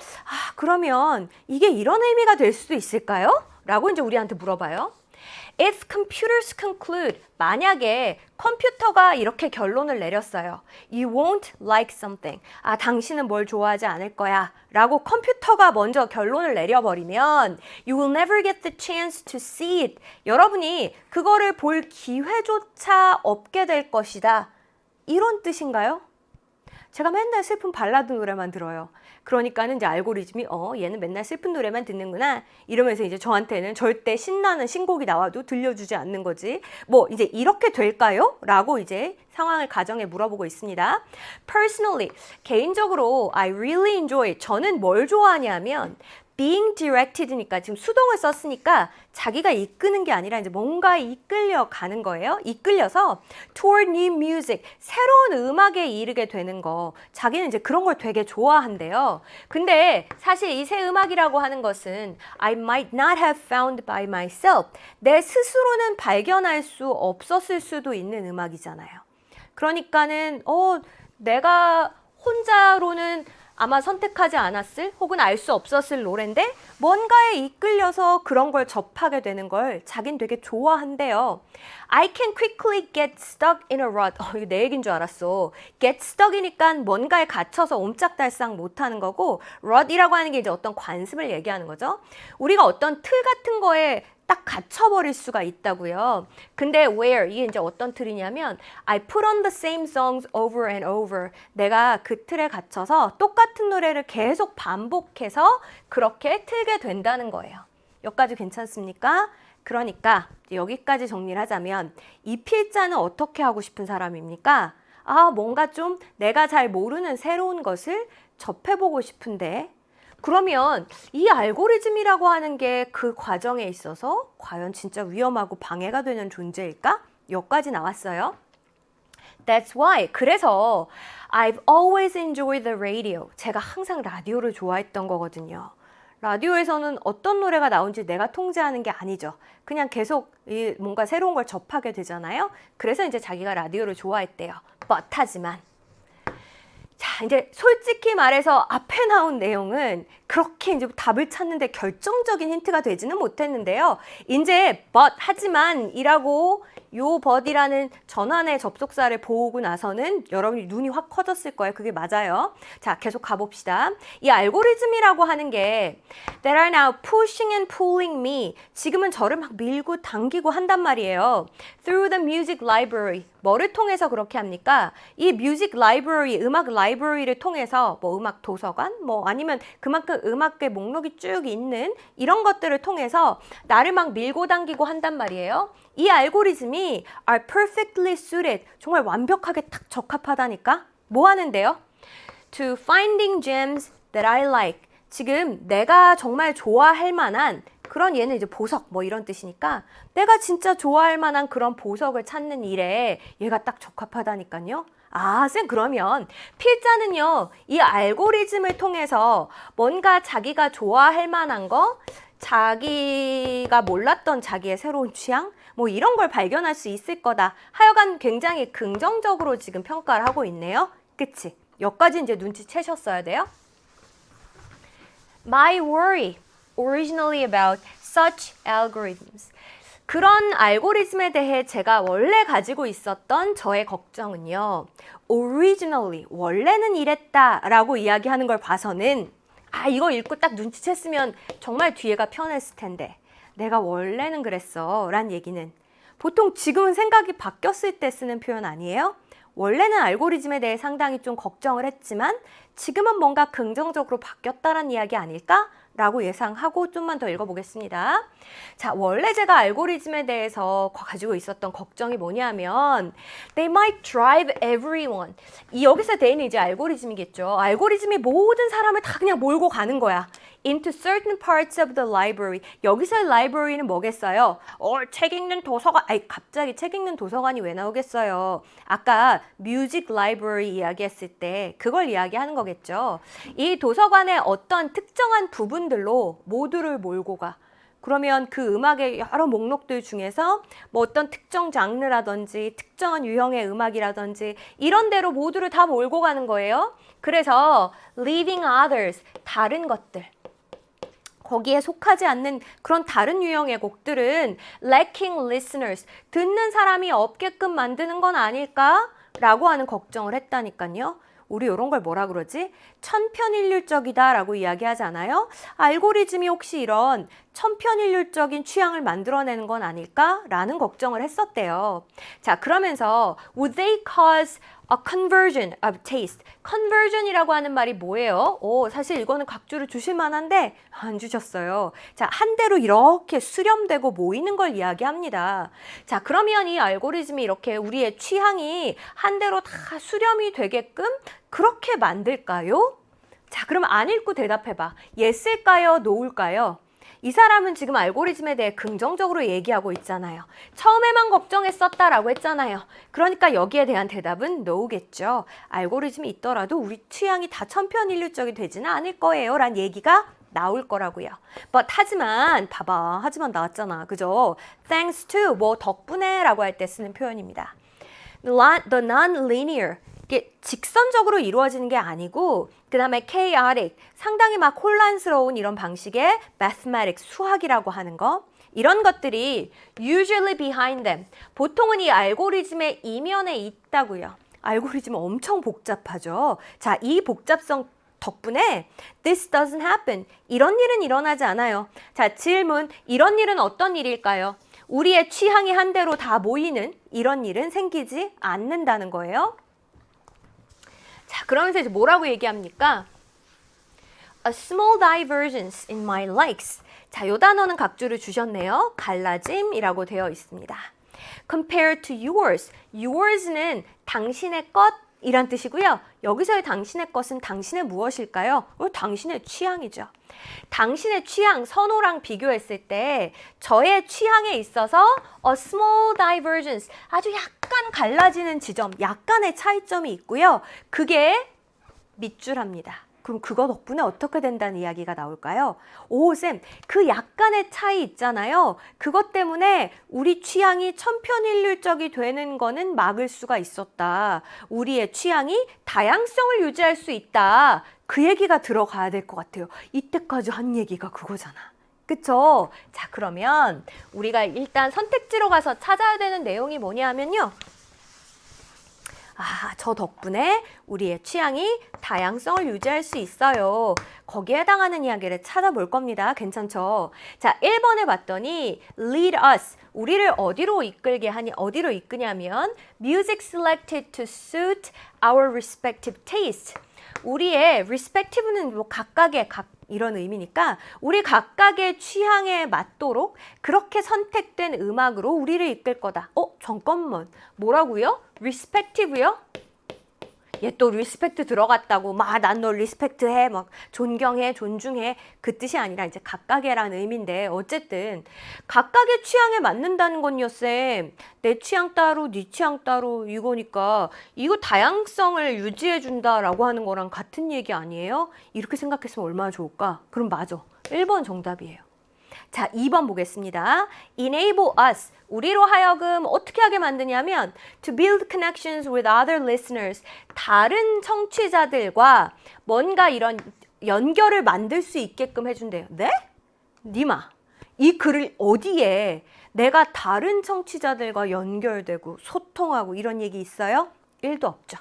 그러면 이게 이런 의미가 될 수도 있을까요? 라고 이제 우리한테 물어봐요. If computers conclude, 만약에 컴퓨터가 이렇게 결론을 내렸어요. You won't like something. 당신은 뭘 좋아하지 않을 거야. 라고 컴퓨터가 먼저 결론을 내려버리면 You will never get the chance to see it. 여러분이 그거를 볼 기회조차 없게 될 것이다. 이런 뜻인가요? 제가 맨날 슬픈 발라드 노래만 들어요. 그러니까는 이제 알고리즘이 얘는 맨날 슬픈 노래만 듣는구나 이러면서 이제 저한테는 절대 신나는 신곡이 나와도 들려주지 않는 거지. 뭐 이제 이렇게 될까요? 라고 이제 상황을 가정해 물어보고 있습니다. Personally, 개인적으로 I really enjoy. 저는 뭘 좋아하냐면 being directed니까 지금 수동을 썼으니까 자기가 이끄는 게 아니라 이제 뭔가 이끌려 가는 거예요. 이끌려서 toward new music, 새로운 음악에 이르게 되는 거. 자기는 이제 그런 걸 되게 좋아한대요. 근데 사실 이 새 음악이라고 하는 것은 I might not have found by myself. 내 스스로는 발견할 수 없었을 수도 있는 음악이잖아요. 그러니까는 내가 혼자로는 아마 선택하지 않았을 혹은 알 수 없었을 노래인데 뭔가에 이끌려서 그런 걸 접하게 되는 걸 자긴 되게 좋아한대요. I can quickly get stuck in a rut. 이거 내 얘기인 줄 알았어. get stuck이니까 뭔가에 갇혀서 옴짝달싹 못하는 거고 rut이라고 하는 게 이제 어떤 관습을 얘기하는 거죠. 우리가 어떤 틀 같은 거에 딱 갇혀버릴 수가 있다고요. 근데 where, 이게 이제 어떤 틀이냐면 I put on the same songs over and over. 내가 그 틀에 갇혀서 똑같은 노래를 계속 반복해서 그렇게 틀게 된다는 거예요. 여기까지 괜찮습니까? 그러니까 여기까지 정리를 하자면 이 필자는 어떻게 하고 싶은 사람입니까? 뭔가 좀 내가 잘 모르는 새로운 것을 접해보고 싶은데 그러면 이 알고리즘이라고 하는 게 그 과정에 있어서 과연 진짜 위험하고 방해가 되는 존재일까? 여기까지 나왔어요. That's why. 그래서 I've always enjoyed the radio. 제가 항상 라디오를 좋아했던 거거든요. 라디오에서는 어떤 노래가 나온지 내가 통제하는 게 아니죠. 그냥 계속 뭔가 새로운 걸 접하게 되잖아요. 그래서 이제 자기가 라디오를 좋아했대요. But 하지만 자, 이제 솔직히 말해서 앞에 나온 내용은 그렇게 이제 답을 찾는데 결정적인 힌트가 되지는 못했는데요. 이제 but 하지만 이라고 요 but이라는 전환의 접속사를 보고 나서는 여러분이 눈이 확 커졌을 거예요. 그게 맞아요. 자, 계속 가봅시다. 이 알고리즘이라고 하는 게 that are now pushing and pulling me. 지금은 저를 막 밀고 당기고 한단 말이에요. Through the music library. 뭐를 통해서 그렇게 합니까? 이 뮤직 라이브러리, 음악 라이브러리를 통해서 뭐 음악 도서관, 뭐 아니면 그만큼 음악의 목록이 쭉 있는 이런 것들을 통해서 나를 막 밀고 당기고 한단 말이에요. 이 알고리즘이 are perfectly suited, 정말 완벽하게 딱 적합하다니까? 뭐 하는데요? to finding gems that I like. 지금 내가 정말 좋아할 만한 그런 얘는 이제 보석 뭐 이런 뜻이니까 내가 진짜 좋아할 만한 그런 보석을 찾는 일에 얘가 딱 적합하다니까요. 아, 쌤 그러면 필자는요, 이 알고리즘을 통해서 뭔가 자기가 좋아할 만한 거, 자기가 몰랐던 자기의 새로운 취향, 뭐 이런 걸 발견할 수 있을 거다. 하여간 굉장히 긍정적으로 지금 평가를 하고 있네요. 그치? 여기까지 이제 눈치채셨어야 돼요. My worry originally about such algorithms. 그런 알고리즘에 대해 제가 원래 가지고 있었던 저의 걱정은요. originally, 원래는 이랬다라고 이야기하는 걸 봐서는 아, 이거 읽고 딱 눈치챘으면 정말 뒤에가 편했을 텐데 내가 원래는 그랬어 란 얘기는 보통 지금은 생각이 바뀌었을 때 쓰는 표현 아니에요? 원래는 알고리즘에 대해 상당히 좀 걱정을 했지만 지금은 뭔가 긍정적으로 바뀌었다는 이야기 아닐까? 라고 예상하고 좀만 더 읽어보겠습니다. 자, 원래 제가 알고리즘에 대해서 가지고 있었던 걱정이 뭐냐면 They might drive everyone. 이 여기서 대인은 이제 알고리즘이겠죠. 알고리즘이 모든 사람을 다 그냥 몰고 가는 거야. Into certain parts of the library. 여기서의 library는 뭐겠어요? 책 읽는 도서관. 아이, 갑자기 책 읽는 도서관이 왜 나오겠어요? 아까 music library 이야기했을 때 그걸 이야기하는 거겠죠. 이 도서관의 어떤 특정한 부분들로 모두를 몰고 가. 그러면 그 음악의 여러 목록들 중에서 뭐 어떤 특정 장르라든지 특정한 유형의 음악이라든지 이런 데로 모두를 다 몰고 가는 거예요. 그래서 leaving others, 다른 것들. 거기에 속하지 않는 그런 다른 유형의 곡들은 lacking listeners, 듣는 사람이 없게끔 만드는 건 아닐까? 라고 하는 걱정을 했다니까요. 우리 이런 걸 뭐라 그러지? 천편일률적이다 라고 이야기하지 않아요? 알고리즘이 혹시 이런 천편일률적인 취향을 만들어내는 건 아닐까? 라는 걱정을 했었대요. 자, 그러면서 would they cause a conversion of taste? conversion이라고 하는 말이 뭐예요? 사실 이거는 각주를 주실 만한데 안 주셨어요. 자, 한 대로 이렇게 수렴되고 모이는 걸 이야기합니다. 자, 그러면 이 알고리즘이 이렇게 우리의 취향이 한 대로 다 수렴이 되게끔 그렇게 만들까요? 자, 그럼 안 읽고 대답해봐. yes일까요? no일까요? 이 사람은 지금 알고리즘에 대해 긍정적으로 얘기하고 있잖아요. 처음에만 걱정했었다라고 했잖아요. 그러니까 여기에 대한 대답은 no겠죠. 알고리즘이 있더라도 우리 취향이 다 천편일률적이 되지는 않을 거예요. 란 얘기가 나올 거라고요. 하지만 봐봐. 하지만 나왔잖아. 그죠? Thanks to 뭐 덕분에 라고 할 때 쓰는 표현입니다. The non-linear 이게 직선적으로 이루어지는 게 아니고 그 다음에 chaotic, 상당히 막 혼란스러운 이런 방식의 mathematics, 수학이라고 하는 거 이런 것들이 usually behind them, 보통은 이 알고리즘의 이면에 있다고요. 알고리즘은 엄청 복잡하죠. 자, 이 복잡성 덕분에 this doesn't happen, 이런 일은 일어나지 않아요. 자, 질문, 이런 일은 어떤 일일까요? 우리의 취향이 한 대로 다 모이는 이런 일은 생기지 않는다는 거예요. 자, 그러면서 이제 뭐라고 얘기합니까? A small divergence in my likes. 자, 요 단어는 각주를 주셨네요. 갈라짐이라고 되어 있습니다. Compared to yours. Yours는 당신의 것이란 뜻이고요. 여기서의 당신의 것은 당신의 무엇일까요? 당신의 취향이죠. 당신의 취향, 선호랑 비교했을 때 저의 취향에 있어서 a small divergence, 아주 약간 갈라지는 지점, 약간의 차이점이 있고요. 그게 밑줄합니다. 그럼 그거 덕분에 어떻게 된다는 이야기가 나올까요? 오, 쌤, 그 약간의 차이 있잖아요. 그것 때문에 우리 취향이 천편일률적이 되는 거는 막을 수가 있었다. 우리의 취향이 다양성을 유지할 수 있다. 그 얘기가 들어가야 될 것 같아요. 이때까지 한 얘기가 그거잖아. 그쵸? 자, 그러면 우리가 일단 선택지로 가서 찾아야 되는 내용이 뭐냐 하면요. 아, 저 덕분에 우리의 취향이 다양성을 유지할 수 있어요. 거기에 해당하는 이야기를 찾아볼 겁니다. 괜찮죠? 자, 1번에 봤더니 lead us, 우리를 어디로 이끄냐면 music selected to suit our respective taste. 우리의 respective는 뭐 각각의 이런 의미니까 우리 각각의 취향에 맞도록 그렇게 선택된 음악으로 우리를 이끌 거다. 잠깐만. 뭐라고요? respective요? 얘 또 리스펙트 들어갔다고 막 난 너 리스펙트해 막 존경해 존중해 그 뜻이 아니라 이제 각각의라는 의미인데 어쨌든 각각의 취향에 맞는다는 건요 쌤. 내 취향 따로 네 취향 따로 이거니까 이거 다양성을 유지해 준다라고 하는 거랑 같은 얘기 아니에요? 이렇게 생각했으면 얼마나 좋을까? 그럼 맞아. 1번 정답이에요. 자, 2번 보겠습니다. Enable us. 우리로 하여금 어떻게 하게 만드냐면 to build connections with other listeners. 다른 청취자들과 뭔가 이런 연결을 만들 수 있게끔 해준대요. 네? 니마, 이 글을 어디에 내가 다른 청취자들과 연결되고 소통하고 이런 얘기 있어요? 1도 없죠.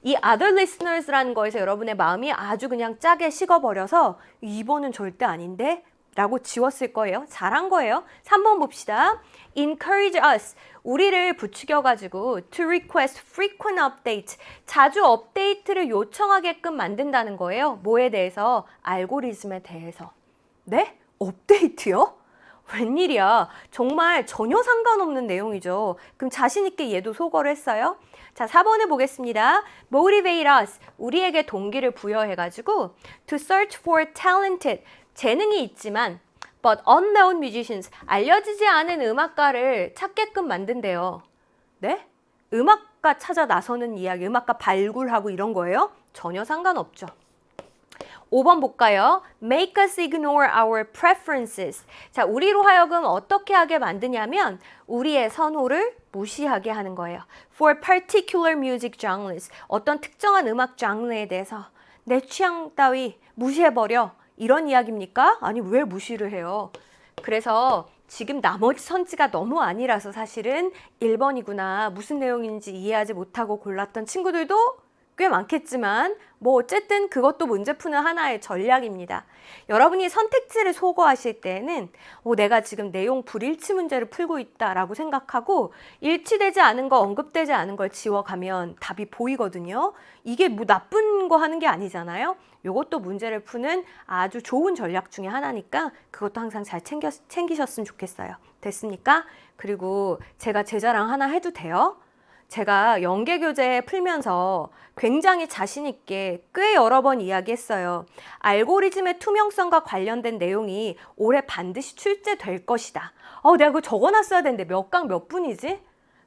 이 other listeners라는 거에서 여러분의 마음이 아주 그냥 짜게 식어버려서 2번은 절대 아닌데? 라고 지웠을 거예요. 잘한 거예요. 3번 봅시다. Encourage us. 우리를 부추겨가지고 to request frequent updates. 자주 업데이트를 요청하게끔 만든다는 거예요. 뭐에 대해서? 알고리즘에 대해서. 네? 업데이트요? 웬일이야. 정말 전혀 상관없는 내용이죠. 그럼 자신 있게 얘도 소거를 했어요. 자, 4번을 보겠습니다. Motivate us. 우리에게 동기를 부여해가지고 to search for talented. 재능이 있지만 but unknown musicians. 알려지지 않은 음악가를 찾게끔 만든대요. 네? 음악가 찾아 나서는 이야기, 음악가 발굴하고 이런 거예요? 전혀 상관없죠. 5번 볼까요? Make us ignore our preferences. 자, 우리로 하여금 어떻게 하게 만드냐면 우리의 선호를 무시하게 하는 거예요. For particular music genres. 어떤 특정한 음악 장르에 대해서 내 취향 따위 무시해버려. 이런 이야기입니까? 아니, 왜 무시를 해요? 그래서 지금 나머지 선지가 너무 아니라서 사실은 1번이구나. 무슨 내용인지 이해하지 못하고 골랐던 친구들도 꽤 많겠지만 뭐 어쨌든 그것도 문제 푸는 하나의 전략입니다. 여러분이 선택지를 소거하실 때는 내가 지금 내용 불일치 문제를 풀고 있다라고 생각하고 일치되지 않은 거, 언급되지 않은 걸 지워가면 답이 보이거든요. 이게 뭐 나쁜 거 하는 게 아니잖아요. 이것도 문제를 푸는 아주 좋은 전략 중에 하나니까 그것도 항상 잘 챙기셨으면 좋겠어요. 됐습니까? 그리고 제가 제 자랑 하나 해도 돼요? 제가 연계교재 풀면서 굉장히 자신 있게 꽤 여러 번 이야기했어요. 알고리즘의 투명성과 관련된 내용이 올해 반드시 출제될 것이다. 내가 그거 적어놨어야 되는데 몇 강 몇 분이지?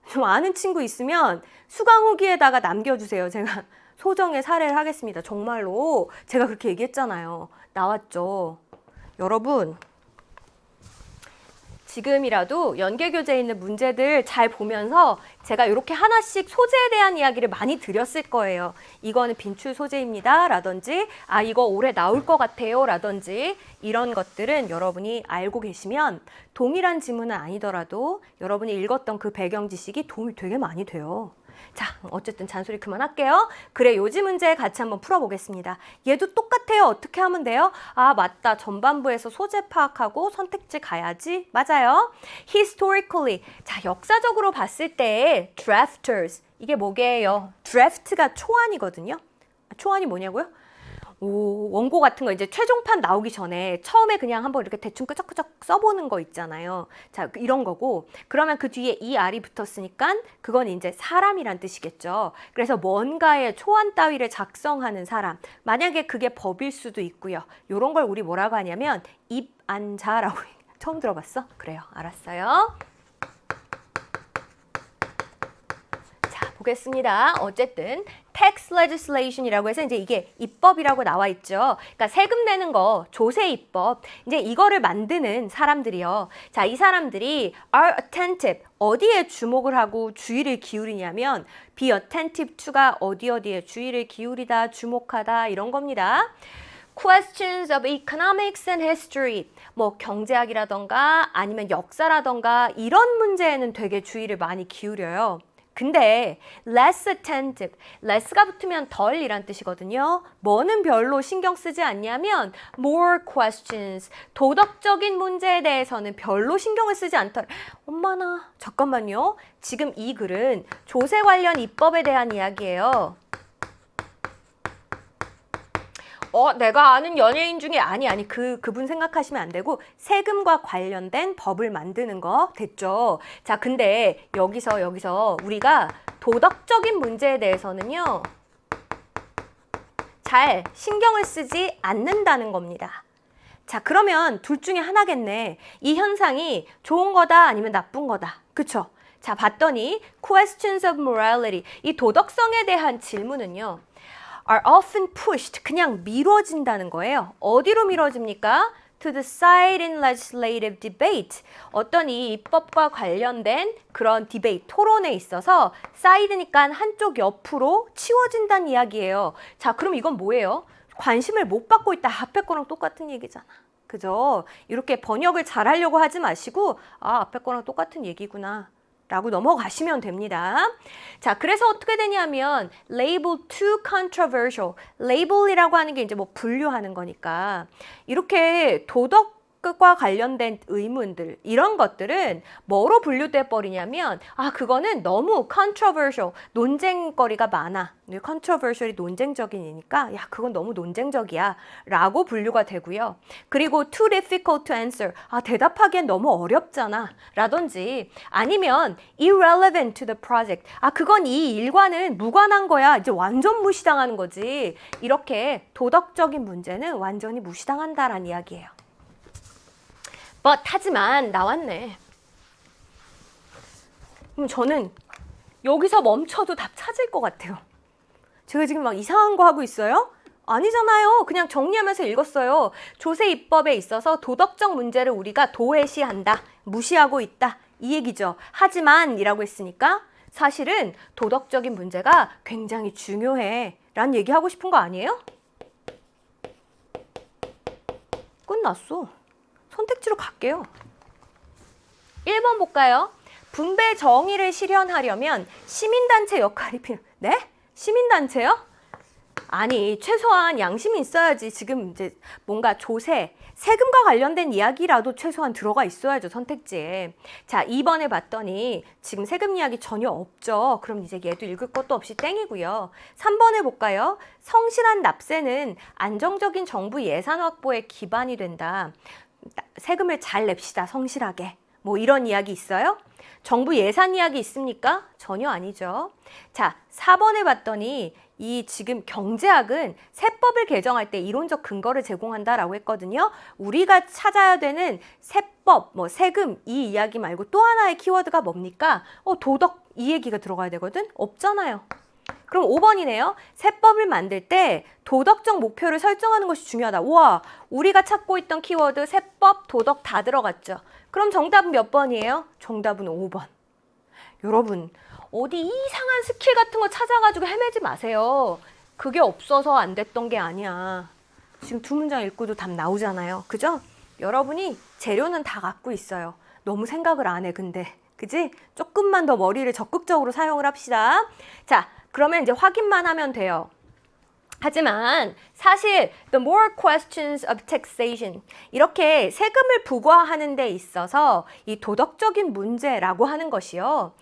좀 아는 친구 있으면 수강 후기에다가 남겨주세요. 제가 소정의 사례를 하겠습니다. 정말로 제가 그렇게 얘기했잖아요. 나왔죠. 여러분, 지금이라도 연계교재에 있는 문제들 잘 보면서 제가 이렇게 하나씩 소재에 대한 이야기를 많이 드렸을 거예요. 이거는 빈출 소재입니다. 라든지 이거 올해 나올 것 같아요. 라든지 이런 것들은 여러분이 알고 계시면 동일한 지문은 아니더라도 여러분이 읽었던 그 배경 지식이 도움이 되게 많이 돼요. 자, 어쨌든 잔소리 그만할게요. 그래, 요지 문제 같이 한번 풀어보겠습니다. 얘도 똑같아요. 어떻게 하면 돼요? 맞다. 전반부에서 소재 파악하고 선택지 가야지. 맞아요. Historically. 자, 역사적으로 봤을 때 drafters. 이게 뭐게요? draft가 초안이거든요. 초안이 뭐냐고요? 원고 같은 거 이제 최종판 나오기 전에 처음에 그냥 한번 이렇게 대충 끄적끄적 써보는 거 있잖아요. 자, 이런 거고. 그러면 그 뒤에 ER이 붙었으니까 그건 이제 사람이란 뜻이겠죠. 그래서 뭔가의 초안 따위를 작성하는 사람. 만약에 그게 법일 수도 있고요. 이런 걸 우리 뭐라고 하냐면 입안자라고. 처음 들어봤어? 그래요. 알았어요. 보겠습니다. 어쨌든 tax legislation이라고 해서 이제 이게 입법이라고 나와 있죠. 그러니까 세금 내는 거, 조세 입법. 이제 이거를 만드는 사람들이요. 자, 이 사람들이 are attentive. 어디에 주목을 하고 주의를 기울이냐면 be attentive to가 어디에 주의를 기울이다, 주목하다 이런 겁니다. Questions of economics and history. 뭐 경제학이라던가 아니면 역사라던가 이런 문제에는 되게 주의를 많이 기울여요. 근데 less attentive, less가 붙으면 덜이란 뜻이거든요. 뭐는 별로 신경 쓰지 않냐면 more questions, 도덕적인 문제에 대해서는 별로 신경을 쓰지 않더라. 엄마나, 잠깐만요. 지금 이 글은 조세 관련 입법에 대한 이야기예요. 내가 아는 연예인 중에 아니 그분 생각하시면 안 되고 세금과 관련된 법을 만드는 거 됐죠. 자, 근데 여기서 우리가 도덕적인 문제에 대해서는요. 잘 신경을 쓰지 않는다는 겁니다. 자, 그러면 둘 중에 하나겠네. 이 현상이 좋은 거다 아니면 나쁜 거다. 그쵸? 자, 봤더니 questions of morality, 이 도덕성에 대한 질문은요. are often pushed, 그냥 미뤄진다는 거예요. 어디로 미뤄집니까? to the side in legislative debate. 어떤 이 입법과 관련된 그런 디베이트, 토론에 있어서 side니까 한쪽 옆으로 치워진다는 이야기예요. 자, 그럼 이건 뭐예요? 관심을 못 받고 있다. 앞에 거랑 똑같은 얘기잖아. 그죠? 이렇게 번역을 잘 하려고 하지 마시고 앞에 거랑 똑같은 얘기구나 라고 넘어가시면 됩니다. 자, 그래서 어떻게 되냐면 label too controversial, label이라고 하는 게 이제 뭐 분류하는 거니까 이렇게 도덕과 관련된 의문들, 이런 것들은 뭐로 분류돼 버리냐면 그거는 너무 controversial, 논쟁거리가 많아. controversial이 논쟁적이니까 야, 그건 너무 논쟁적이야 라고 분류가 되고요. 그리고 too difficult to answer, 대답하기엔 너무 어렵잖아 라든지, 아니면 irrelevant to the project, 그건 이 일과는 무관한 거야, 이제 완전 무시당하는 거지. 이렇게 도덕적인 문제는 완전히 무시당한다라는 이야기예요. 하지만 나왔네. 그럼 저는 여기서 멈춰도 답 찾을 것 같아요. 제가 지금 막 이상한 거 하고 있어요? 아니잖아요. 그냥 정리하면서 읽었어요. 조세 입법에 있어서 도덕적 문제를 우리가 도외시한다, 무시하고 있다, 이 얘기죠. 하지만 이라고 했으니까 사실은 도덕적인 문제가 굉장히 중요해 라는 얘기하고 싶은 거 아니에요? 끝났어. 선택지로 갈게요. 1번 볼까요? 분배 정의를 실현하려면 시민단체 역할이 네? 시민단체요? 아니, 최소한 양심이 있어야지. 지금 이제 뭔가 조세, 세금과 관련된 이야기라도 최소한 들어가 있어야죠, 선택지에. 자, 2번에 봤더니 지금 세금 이야기 전혀 없죠. 그럼 이제 얘도 읽을 것도 없이 땡이고요. 3번에 볼까요? 성실한 납세는 안정적인 정부 예산 확보에 기반이 된다. 세금을 잘 냅시다, 성실하게. 뭐 이런 이야기 있어요? 정부 예산 이야기 있습니까? 전혀 아니죠. 자, 4번에 봤더니 이 지금 경제학은 세법을 개정할 때 이론적 근거를 제공한다라고 했거든요. 우리가 찾아야 되는 세법, 뭐 세금 이 이야기 말고 또 하나의 키워드가 뭡니까? 도덕 이 얘기가 들어가야 되거든? 없잖아요. 그럼 5번이네요. 세법을 만들 때 도덕적 목표를 설정하는 것이 중요하다. 우와, 우리가 찾고 있던 키워드 세법, 도덕 다 들어갔죠. 그럼 정답은 몇 번이에요? 정답은 5번. 여러분, 어디 이상한 스킬 같은 거 찾아가지고 헤매지 마세요. 그게 없어서 안 됐던 게 아니야. 지금 두 문장 읽고도 답 나오잖아요. 그죠? 여러분이 재료는 다 갖고 있어요. 너무 생각을 안 해, 근데. 그지? 조금만 더 머리를 적극적으로 사용을 합시다. 자, 그러면 이제 확인만 하면 돼요. 하지만 사실 the more questions of taxation, 이렇게 세금을 부과하는 데 있어서 이 도덕적인 문제라고 하는 것이요,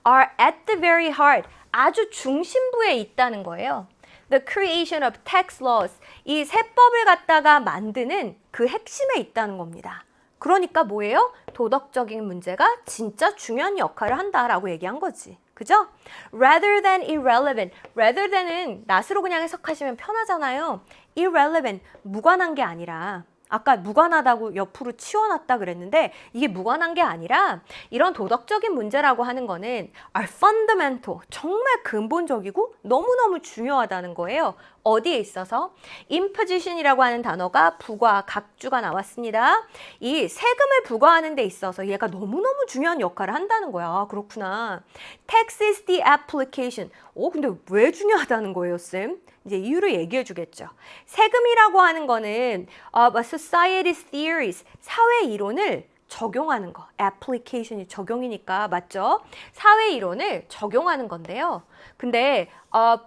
are at the very heart, 아주 중심부에 있다는 거예요. The creation of tax laws, 이 세법을 갖다가 만드는 그 핵심에 있다는 겁니다. 그러니까 뭐예요? 도덕적인 문제가 진짜 중요한 역할을 한다라고 얘기한 거지. 그죠? Rather than irrelevant. Rather than은 낫으로 그냥 해석하시면 편하잖아요. Irrelevant, 무관한 게 아니라, 아까 무관하다고 옆으로 치워놨다 그랬는데 이게 무관한 게 아니라 이런 도덕적인 문제라고 하는 거는 are fundamental, 정말 근본적이고 너무너무 중요하다는 거예요. 어디에 있어서? imposition이라고 하는 단어가 부과, 각주가 나왔습니다. 이 세금을 부과하는 데 있어서 얘가 너무너무 중요한 역할을 한다는 거야. 그렇구나. Tax is the application. 근데 왜 중요하다는 거예요, 쌤? 이제 이유를 얘기해 주겠죠. 세금이라고 하는 거는 society's theories, 사회 이론을 적용하는 거. application이 적용이니까 맞죠? 사회 이론을 적용하는 건데요. 근데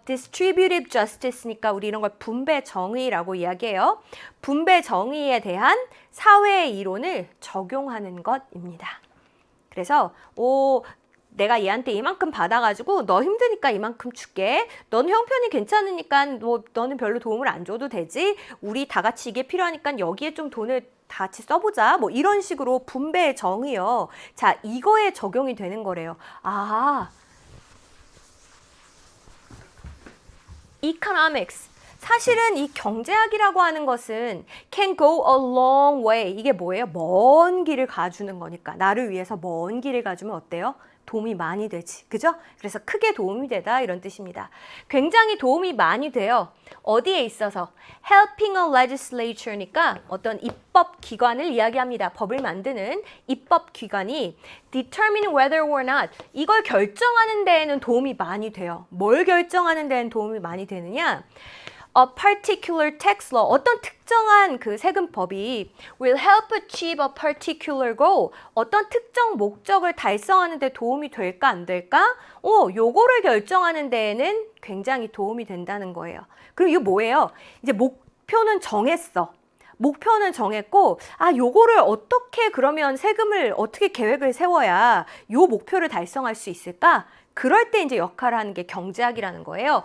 distributive justice니까 우리 이런 걸 분배 정의라고 이야기해요. 분배 정의에 대한 사회 이론을 적용하는 것입니다. 그래서 내가 얘한테 이만큼 받아가지고 너 힘드니까 이만큼 줄게. 너는 형편이 괜찮으니까 너는 별로 도움을 안 줘도 되지. 우리 다 같이 이게 필요하니까 여기에 좀 돈을 다 같이 써보자. 뭐 이런 식으로 분배의 정의요. 자, 이거에 적용이 되는 거래요. economics, 사실은 이 경제학이라고 하는 것은 can go a long way. 이게 뭐예요? 먼 길을 가주는 거니까. 나를 위해서 먼 길을 가주면 어때요? 도움이 많이 되지. 그죠? 그래서 크게 도움이 되다 이런 뜻입니다. 굉장히 도움이 많이 돼요. 어디에 있어서? helping a legislature니까 어떤 입법 기관을 이야기합니다. 법을 만드는 입법 기관이 determine whether or not 이걸 결정하는 데에는 도움이 많이 돼요. 뭘 결정하는 데에는 도움이 많이 되느냐? A particular tax law, 어떤 특정한 그 세금법이 will help achieve a particular goal, 어떤 특정 목적을 달성하는 데 도움이 될까 안 될까? 요거를 결정하는 데에는 굉장히 도움이 된다는 거예요. 그리고 이거 뭐예요? 이제 목표는 정했어. 목표는 정했고, 요거를 어떻게 그러면 세금을 어떻게 계획을 세워야 요 목표를 달성할 수 있을까? 그럴 때 이제 역할을 하는 게 경제학이라는 거예요.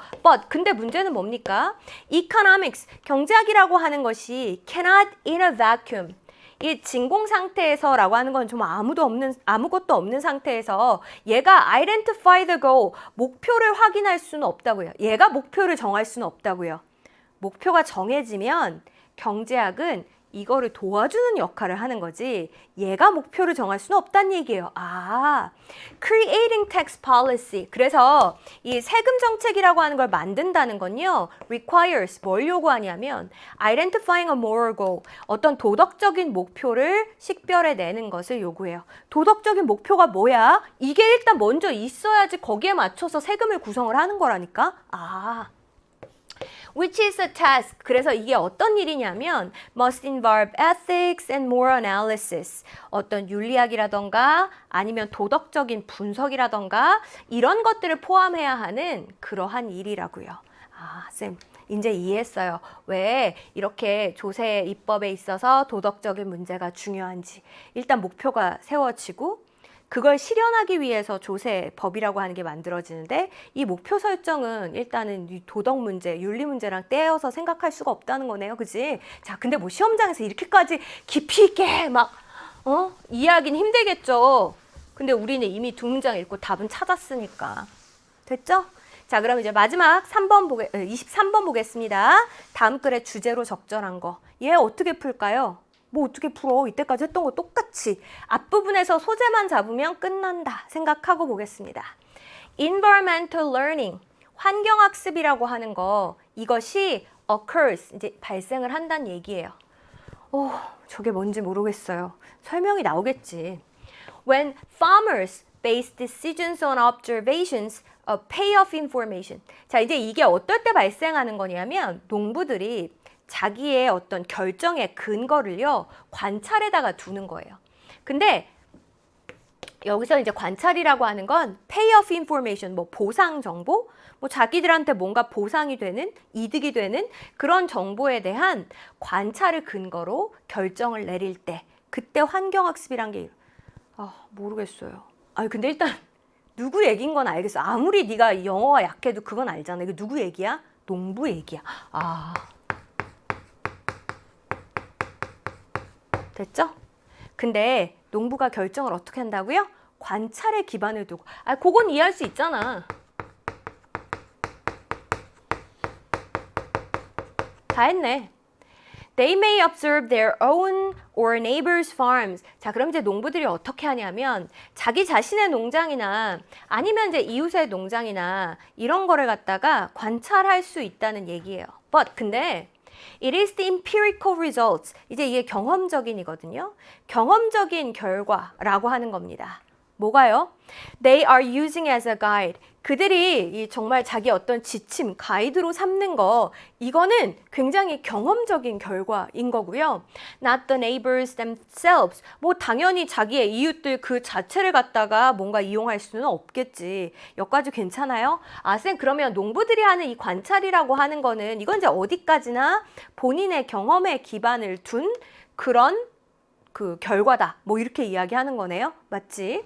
근데 문제는 뭡니까? Economics, 경제학이라고 하는 것이 cannot in a vacuum. 이 진공 상태에서라고 하는 건 좀 아무것도 없는 상태에서 얘가 identify the goal, 목표를 확인할 수는 없다고요. 얘가 목표를 정할 수는 없다고요. 목표가 정해지면 경제학은 이거를 도와주는 역할을 하는 거지 얘가 목표를 정할 수는 없다는 얘기예요. Creating tax policy. 그래서 이 세금 정책이라고 하는 걸 만든다는 건요. requires 뭘 요구하냐면 identifying a moral goal. 어떤 도덕적인 목표를 식별해내는 것을 요구해요. 도덕적인 목표가 뭐야? 이게 일단 먼저 있어야지 거기에 맞춰서 세금을 구성을 하는 거라니까. Which is a task. 그래서 이게 어떤 일이냐면 must involve ethics and moral analysis. 어떤 윤리학이라던가 아니면 도덕적인 분석이라던가 이런 것들을 포함해야 하는 그러한 일이라고요. 쌤 이제 이해했어요. 왜 이렇게 조세 입법에 있어서 도덕적인 문제가 중요한지. 일단 목표가 세워지고 그걸 실현하기 위해서 조세법이라고 하는 게 만들어지는데 이 목표 설정은 일단은 이 도덕 문제, 윤리 문제랑 떼어서 생각할 수가 없다는 거네요. 그지? 자, 근데 뭐 시험장에서 이렇게까지 깊이 있게 이해하기는 힘들겠죠. 근데 우리는 이미 두 문장 읽고 답은 찾았으니까. 됐죠? 자, 그럼 이제 마지막 23번 보겠습니다. 다음 글의 주제로 적절한 거. 얘 어떻게 풀까요? 뭐 어떻게 풀어? 이때까지 했던 거 똑같이 앞부분에서 소재만 잡으면 끝난다 생각하고 보겠습니다. Environmental learning, 환경학습이라고 하는 거 이것이 occurs, 이제 발생을 한다는 얘기예요. 저게 뭔지 모르겠어요. 설명이 나오겠지. When farmers base decisions on observations of payoff information. 자, 이제 이게 어떨 때 발생하는 거냐면 농부들이 자기의 어떤 결정의 근거를요, 관찰에다가 두는 거예요. 근데 여기서 이제 관찰이라고 하는 건 payoff information, 뭐 보상 정보, 뭐 자기들한테 뭔가 보상이 되는, 이득이 되는 그런 정보에 대한 관찰을 근거로 결정을 내릴 때, 그때 환경학습이란 게 모르겠어요. 근데 일단 누구 얘기인 건 알겠어. 아무리 네가 영어가 약해도 그건 알잖아. 이거 누구 얘기야? 농부 얘기야. 됐죠? 근데 농부가 결정을 어떻게 한다고요? 관찰에 기반을 두고. 그건 이해할 수 있잖아. 다 했네. They may observe their own or neighbors' farms. 자, 그럼 이제 농부들이 어떻게 하냐면 자기 자신의 농장이나 아니면 이제 이웃의 농장이나 이런 거를 갖다가 관찰할 수 있다는 얘기예요. 근데 It is the empirical results. 이제 이게 경험적인이거든요. 경험적인 결과라고 하는 겁니다. 뭐가요? They are using as a guide. 그들이 정말 자기 어떤 지침, 가이드로 삼는 거, 이거는 굉장히 경험적인 결과인 거고요. Not the neighbors themselves. 뭐 당연히 자기의 이웃들 그 자체를 갖다가 뭔가 이용할 수는 없겠지. 여기까지 괜찮아요? 쌤, 그러면 농부들이 하는 이 관찰이라고 하는 거는 이건 이제 어디까지나 본인의 경험에 기반을 둔 그런 그 결과다. 뭐 이렇게 이야기하는 거네요. 맞지?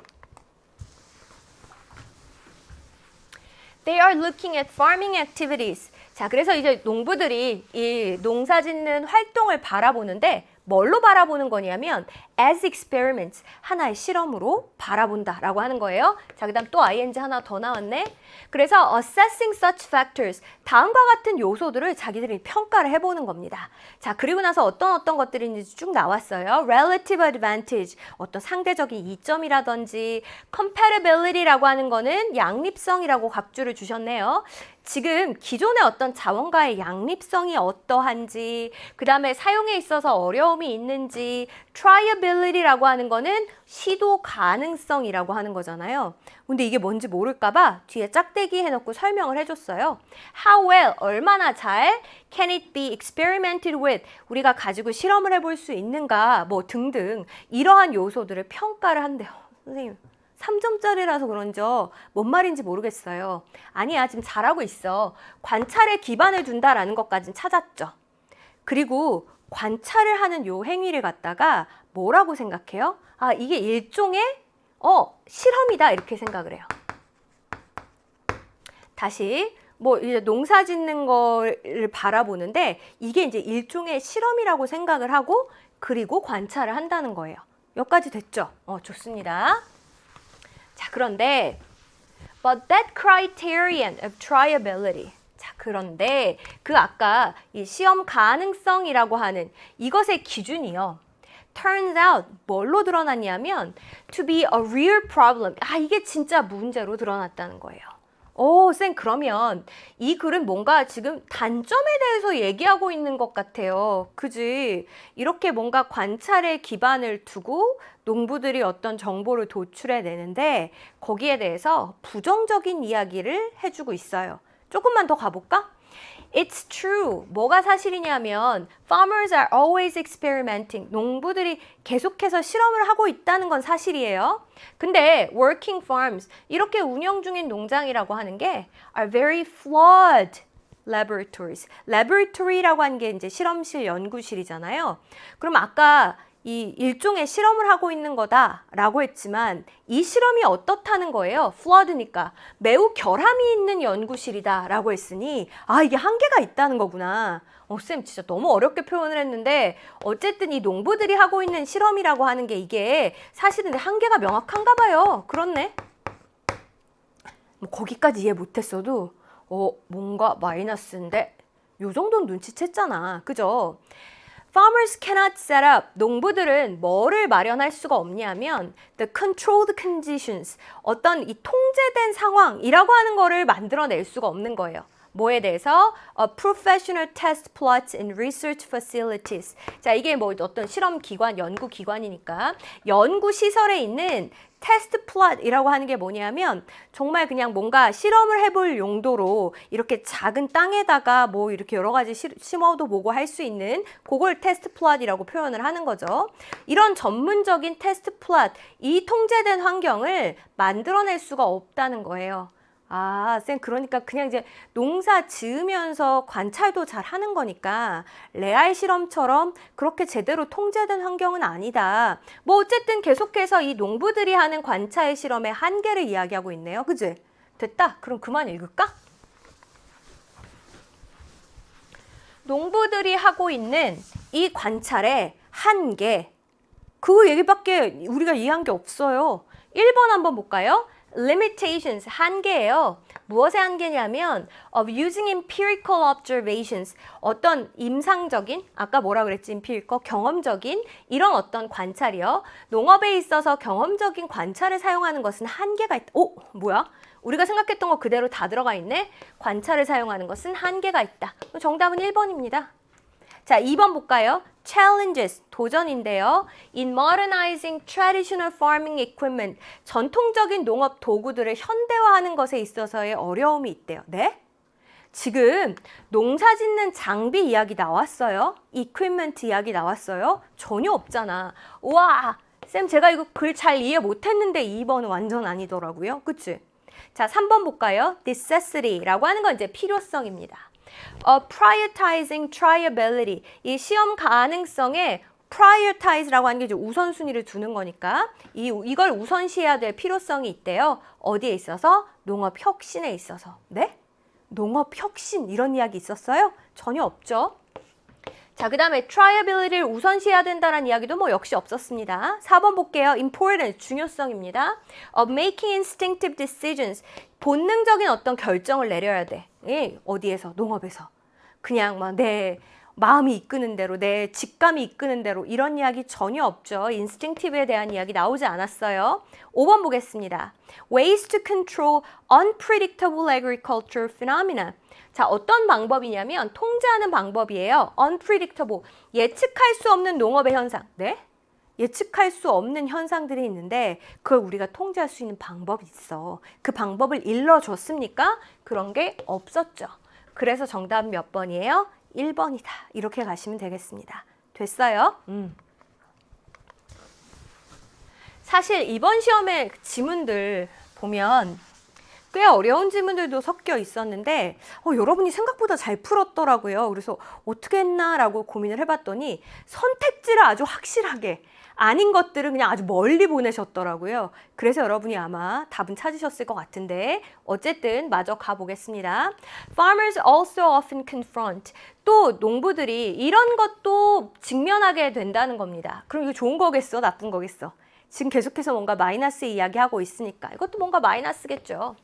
They are looking at farming activities. 자, 그래서 이제 농부들이 이 농사 짓는 활동을 바라보는데 뭘로 바라보는 거냐면 as experiments, 하나의 실험으로 바라본다 라고 하는 거예요. 자, 그 다음 또 ing 하나 더 나왔네. 그래서 assessing such factors, 다음과 같은 요소들을 자기들이 평가를 해보는 겁니다. 자, 그리고 나서 어떤 것들이 있는지 쭉 나왔어요. relative advantage, 어떤 상대적인 이점이라든지 compatibility라고 하는 거는 양립성이라고 각주를 주셨네요. 지금 기존의 어떤 자원과의 양립성이 어떠한지, 그 다음에 사용에 있어서 어려움이 있는지, tryability라고 하는 거는 시도 가능성이라고 하는 거잖아요. 근데 이게 뭔지 모를까봐 뒤에 짝대기 해놓고 설명을 해줬어요. How well, 얼마나 잘, can it be experimented with, 우리가 가지고 실험을 해볼 수 있는가, 뭐 등등 이러한 요소들을 평가를 한대요. 선생님. 3점짜리라서 그런지 뭔 말인지 모르겠어요. 아니야, 지금 잘하고 있어. 관찰에 기반을 둔다라는 것까지는 찾았죠. 그리고 관찰을 하는 요 행위를 갖다가 뭐라고 생각해요? 아, 이게 일종의 실험이다 이렇게 생각을 해요. 다시 뭐 이제 농사 짓는 거를 바라보는데 이게 이제 일종의 실험이라고 생각을 하고 그리고 관찰을 한다는 거예요. 여기까지 됐죠? 좋습니다. 자, 그런데 but that criterion of tryability. 자, 그런데 그 아까 이 시험 가능성이라고 하는 이것의 기준이요. turns out 뭘로 드러났냐면 to be a real problem. 아, 이게 진짜 문제로 드러났다는 거예요. 쌤, 그러면 이 글은 뭔가 지금 단점에 대해서 얘기하고 있는 것 같아요. 그지? 이렇게 뭔가 관찰에 기반을 두고 농부들이 어떤 정보를 도출해내는데 거기에 대해서 부정적인 이야기를 해주고 있어요. 조금만 더 가볼까? It's true. 뭐가 사실이냐면 farmers are always experimenting. 농부들이 계속해서 실험을 하고 있다는 건 사실이에요. 근데 working farms, 이렇게 운영 중인 농장이라고 하는 게 are very flawed laboratories. laboratory라고 하는 게 이제 실험실, 연구실이잖아요. 그럼 아까 이 일종의 실험을 하고 있는 거다라고 했지만 이 실험이 어떻다는 거예요? flawed니까 매우 결함이 있는 연구실이다라고 했으니 아, 이게 한계가 있다는 거구나. 쌤 진짜 너무 어렵게 표현을 했는데 어쨌든 이 농부들이 하고 있는 실험이라고 하는 게 이게 사실은 한계가 명확한가 봐요. 그렇네. 뭐 거기까지 이해 못했어도 뭔가 마이너스인데 요 정도는 눈치챘잖아. 그죠? Farmers cannot set up. 농부들은 뭐를 마련할 수가 없냐면 the controlled conditions. 어떤 이 통제된 상황이라고 하는 거를 만들어낼 수가 없는 거예요. 뭐에 대해서? Professional test plots in research facilities. 자, 이게 뭐 어떤 실험 기관, 연구 기관이니까 연구 시설에 있는 테스트 플롯이라고 하는 게 뭐냐면 정말 그냥 뭔가 실험을 해볼 용도로 이렇게 작은 땅에다가 뭐 이렇게 여러 가지 심어도 보고 할 수 있는 그걸 테스트 플롯이라고 표현을 하는 거죠. 이런 전문적인 테스트 플롯, 이 통제된 환경을 만들어낼 수가 없다는 거예요. 아, 쌤, 그러니까 그냥 이제 농사 지으면서 관찰도 잘 하는 거니까 레알 실험처럼 그렇게 제대로 통제된 환경은 아니다. 뭐 어쨌든 계속해서 이 농부들이 하는 관찰 실험의 한계를 이야기하고 있네요. 그지? 됐다. 그럼 그만 읽을까? 농부들이 하고 있는 이 관찰의 한계. 그 얘기밖에 우리가 이해한 게 없어요. 1번 한번 볼까요? limitations, 한계예요. 무엇의 한계냐면 of using empirical observations, 어떤 임상적인, 아까 뭐라 그랬지? empirical, 경험적인 이런 어떤 관찰이요. 농업에 있어서 경험적인 관찰을 사용하는 것은 한계가 있다. 뭐야? 우리가 생각했던 거 그대로 다 들어가 있네? 관찰을 사용하는 것은 한계가 있다. 정답은 1번입니다. 자, 2번 볼까요? challenges, 도전인데요. In modernizing traditional farming equipment, 전통적인 농업 도구들을 현대화하는 것에 있어서의 어려움이 있대요. 네? 지금 농사 짓는 장비 이야기 나왔어요? equipment 이야기 나왔어요? 전혀 없잖아. 우와, 쌤 제가 이거 글 잘 이해 못했는데 2번은 완전 아니더라고요. 그치? 자, 3번 볼까요? necessity라고 하는 건 이제 필요성입니다. prioritizing tryability, 이 시험 가능성에 prioritize라고 하는 게 이제 우선순위를 두는 거니까 이걸 우선시해야 될 필요성이 있대요. 어디에 있어서? 농업 혁신에 있어서. 네? 농업 혁신 이런 이야기 있었어요? 전혀 없죠. 자, 그 다음에 tryability를 우선시해야 된다는 이야기도 뭐 역시 없었습니다. 4번 볼게요. important, 중요성입니다. of making instinctive decisions, 본능적인 어떤 결정을 내려야 돼. 예, 어디에서? 농업에서. 그냥 막 내 마음이 이끄는 대로, 내 직감이 이끄는 대로 이런 이야기 전혀 없죠. instinctive에 대한 이야기 나오지 않았어요. 5번 보겠습니다. ways to control unpredictable agriculture phenomena. 자, 어떤 방법이냐면 통제하는 방법이에요. unpredictable, 예측할 수 없는 농업의 현상. 네? 예측할 수 없는 현상들이 있는데 그걸 우리가 통제할 수 있는 방법이 있어. 그 방법을 일러줬습니까? 그런 게 없었죠. 그래서 정답은 몇 번이에요? 1번이다. 이렇게 가시면 되겠습니다. 됐어요? 사실 이번 시험의 지문들 보면 꽤 어려운 지문들도 섞여 있었는데 여러분이 생각보다 잘 풀었더라고요. 그래서 어떻게 했나라고 고민을 해봤더니 선택지를 아주 확실하게 아닌 것들을 그냥 아주 멀리 보내셨더라고요. 그래서 여러분이 아마 답은 찾으셨을 것 같은데 어쨌든 마저 가보겠습니다. Farmers also often confront. 또 농부들이 이런 것도 직면하게 된다는 겁니다. 그럼 이거 좋은 거겠어? 나쁜 거겠어? 지금 계속해서 뭔가 마이너스 이야기하고 있으니까 이것도 뭔가 마이너스겠죠.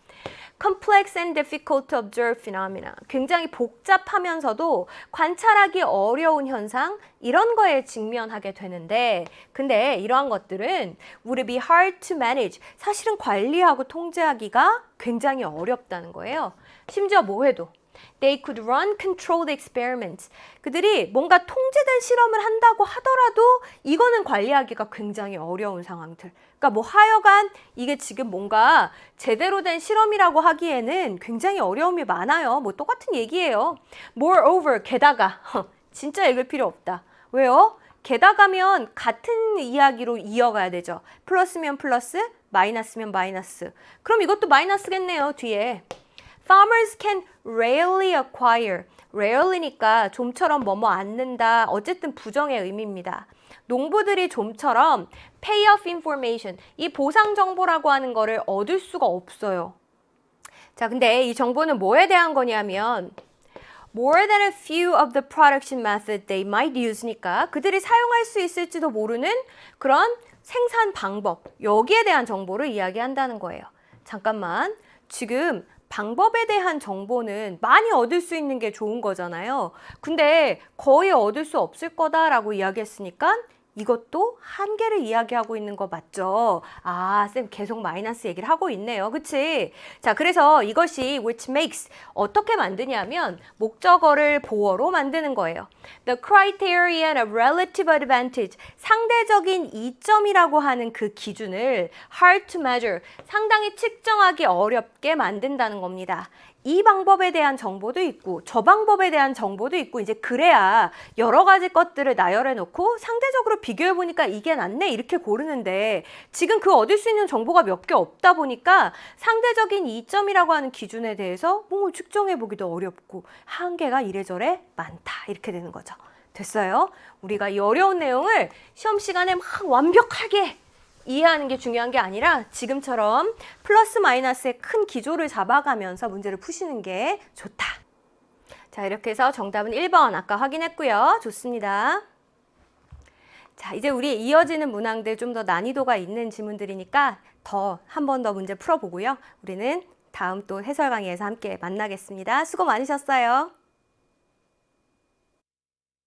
Complex and difficult to observe phenomena. 굉장히 복잡하면서도 관찰하기 어려운 현상 이런 거에 직면하게 되는데 근데 이러한 것들은 would be hard to manage. 사실은 관리하고 통제하기가 굉장히 어렵다는 거예요. 심지어 뭐 해도 They could run controlled experiments. 그들이 뭔가 통제된 실험을 한다고 하더라도 이거는 관리하기가 굉장히 어려운 상황들. 그러니까 뭐 하여간 이게 지금 뭔가 제대로 된 실험이라고 하기에는 굉장히 어려움이 많아요. 뭐 똑같은 얘기예요. Moreover, 게다가 진짜 읽을 필요 없다. 왜요? 게다가면 같은 이야기로 이어가야 되죠. 플러스면 플러스, 마이너스면 마이너스. 그럼 이것도 마이너스겠네요, 뒤에. Farmers can rarely acquire. rarely니까 좀처럼 뭐뭐 않는다. 어쨌든 부정의 의미입니다. 농부들이 좀처럼 payoff information, 이 보상 정보라고 하는 거를 얻을 수가 없어요. 자, 근데 이 정보는 뭐에 대한 거냐면 more than a few of the production method they might use니까 그들이 사용할 수 있을지도 모르는 그런 생산 방법, 여기에 대한 정보를 이야기한다는 거예요. 잠깐만, 지금 방법에 대한 정보는 많이 얻을 수 있는 게 좋은 거잖아요. 근데 거의 얻을 수 없을 거다라고 이야기했으니까 이것도 한계를 이야기하고 있는 거 맞죠? 아, 쌤 계속 마이너스 얘기를 하고 있네요. 그치? 자, 그래서 이것이 which makes 어떻게 만드냐면 목적어를 보어로 만드는 거예요. The criterion of relative advantage, 상대적인 이점이라고 하는 그 기준을 hard to measure, 상당히 측정하기 어렵게 만든다는 겁니다. 이 방법에 대한 정보도 있고 저 방법에 대한 정보도 있고 이제 그래야 여러 가지 것들을 나열해 놓고 상대적으로 비교해 보니까 이게 낫네 이렇게 고르는데 지금 그 얻을 수 있는 정보가 몇 개 없다 보니까 상대적인 이점이라고 하는 기준에 대해서 뭐 측정해 보기도 어렵고 한계가 이래저래 많다 이렇게 되는 거죠. 됐어요? 우리가 이 어려운 내용을 시험 시간에 막 완벽하게 이해하는 게 중요한 게 아니라 지금처럼 플러스 마이너스의 큰 기조를 잡아가면서 문제를 푸시는 게 좋다. 자, 이렇게 해서 정답은 1번 아까 확인했고요. 좋습니다. 자, 이제 우리 이어지는 문항들 좀 더 난이도가 있는 지문들이니까 한 번 더 문제 풀어보고요. 우리는 다음 또 해설 강의에서 함께 만나겠습니다. 수고 많으셨어요.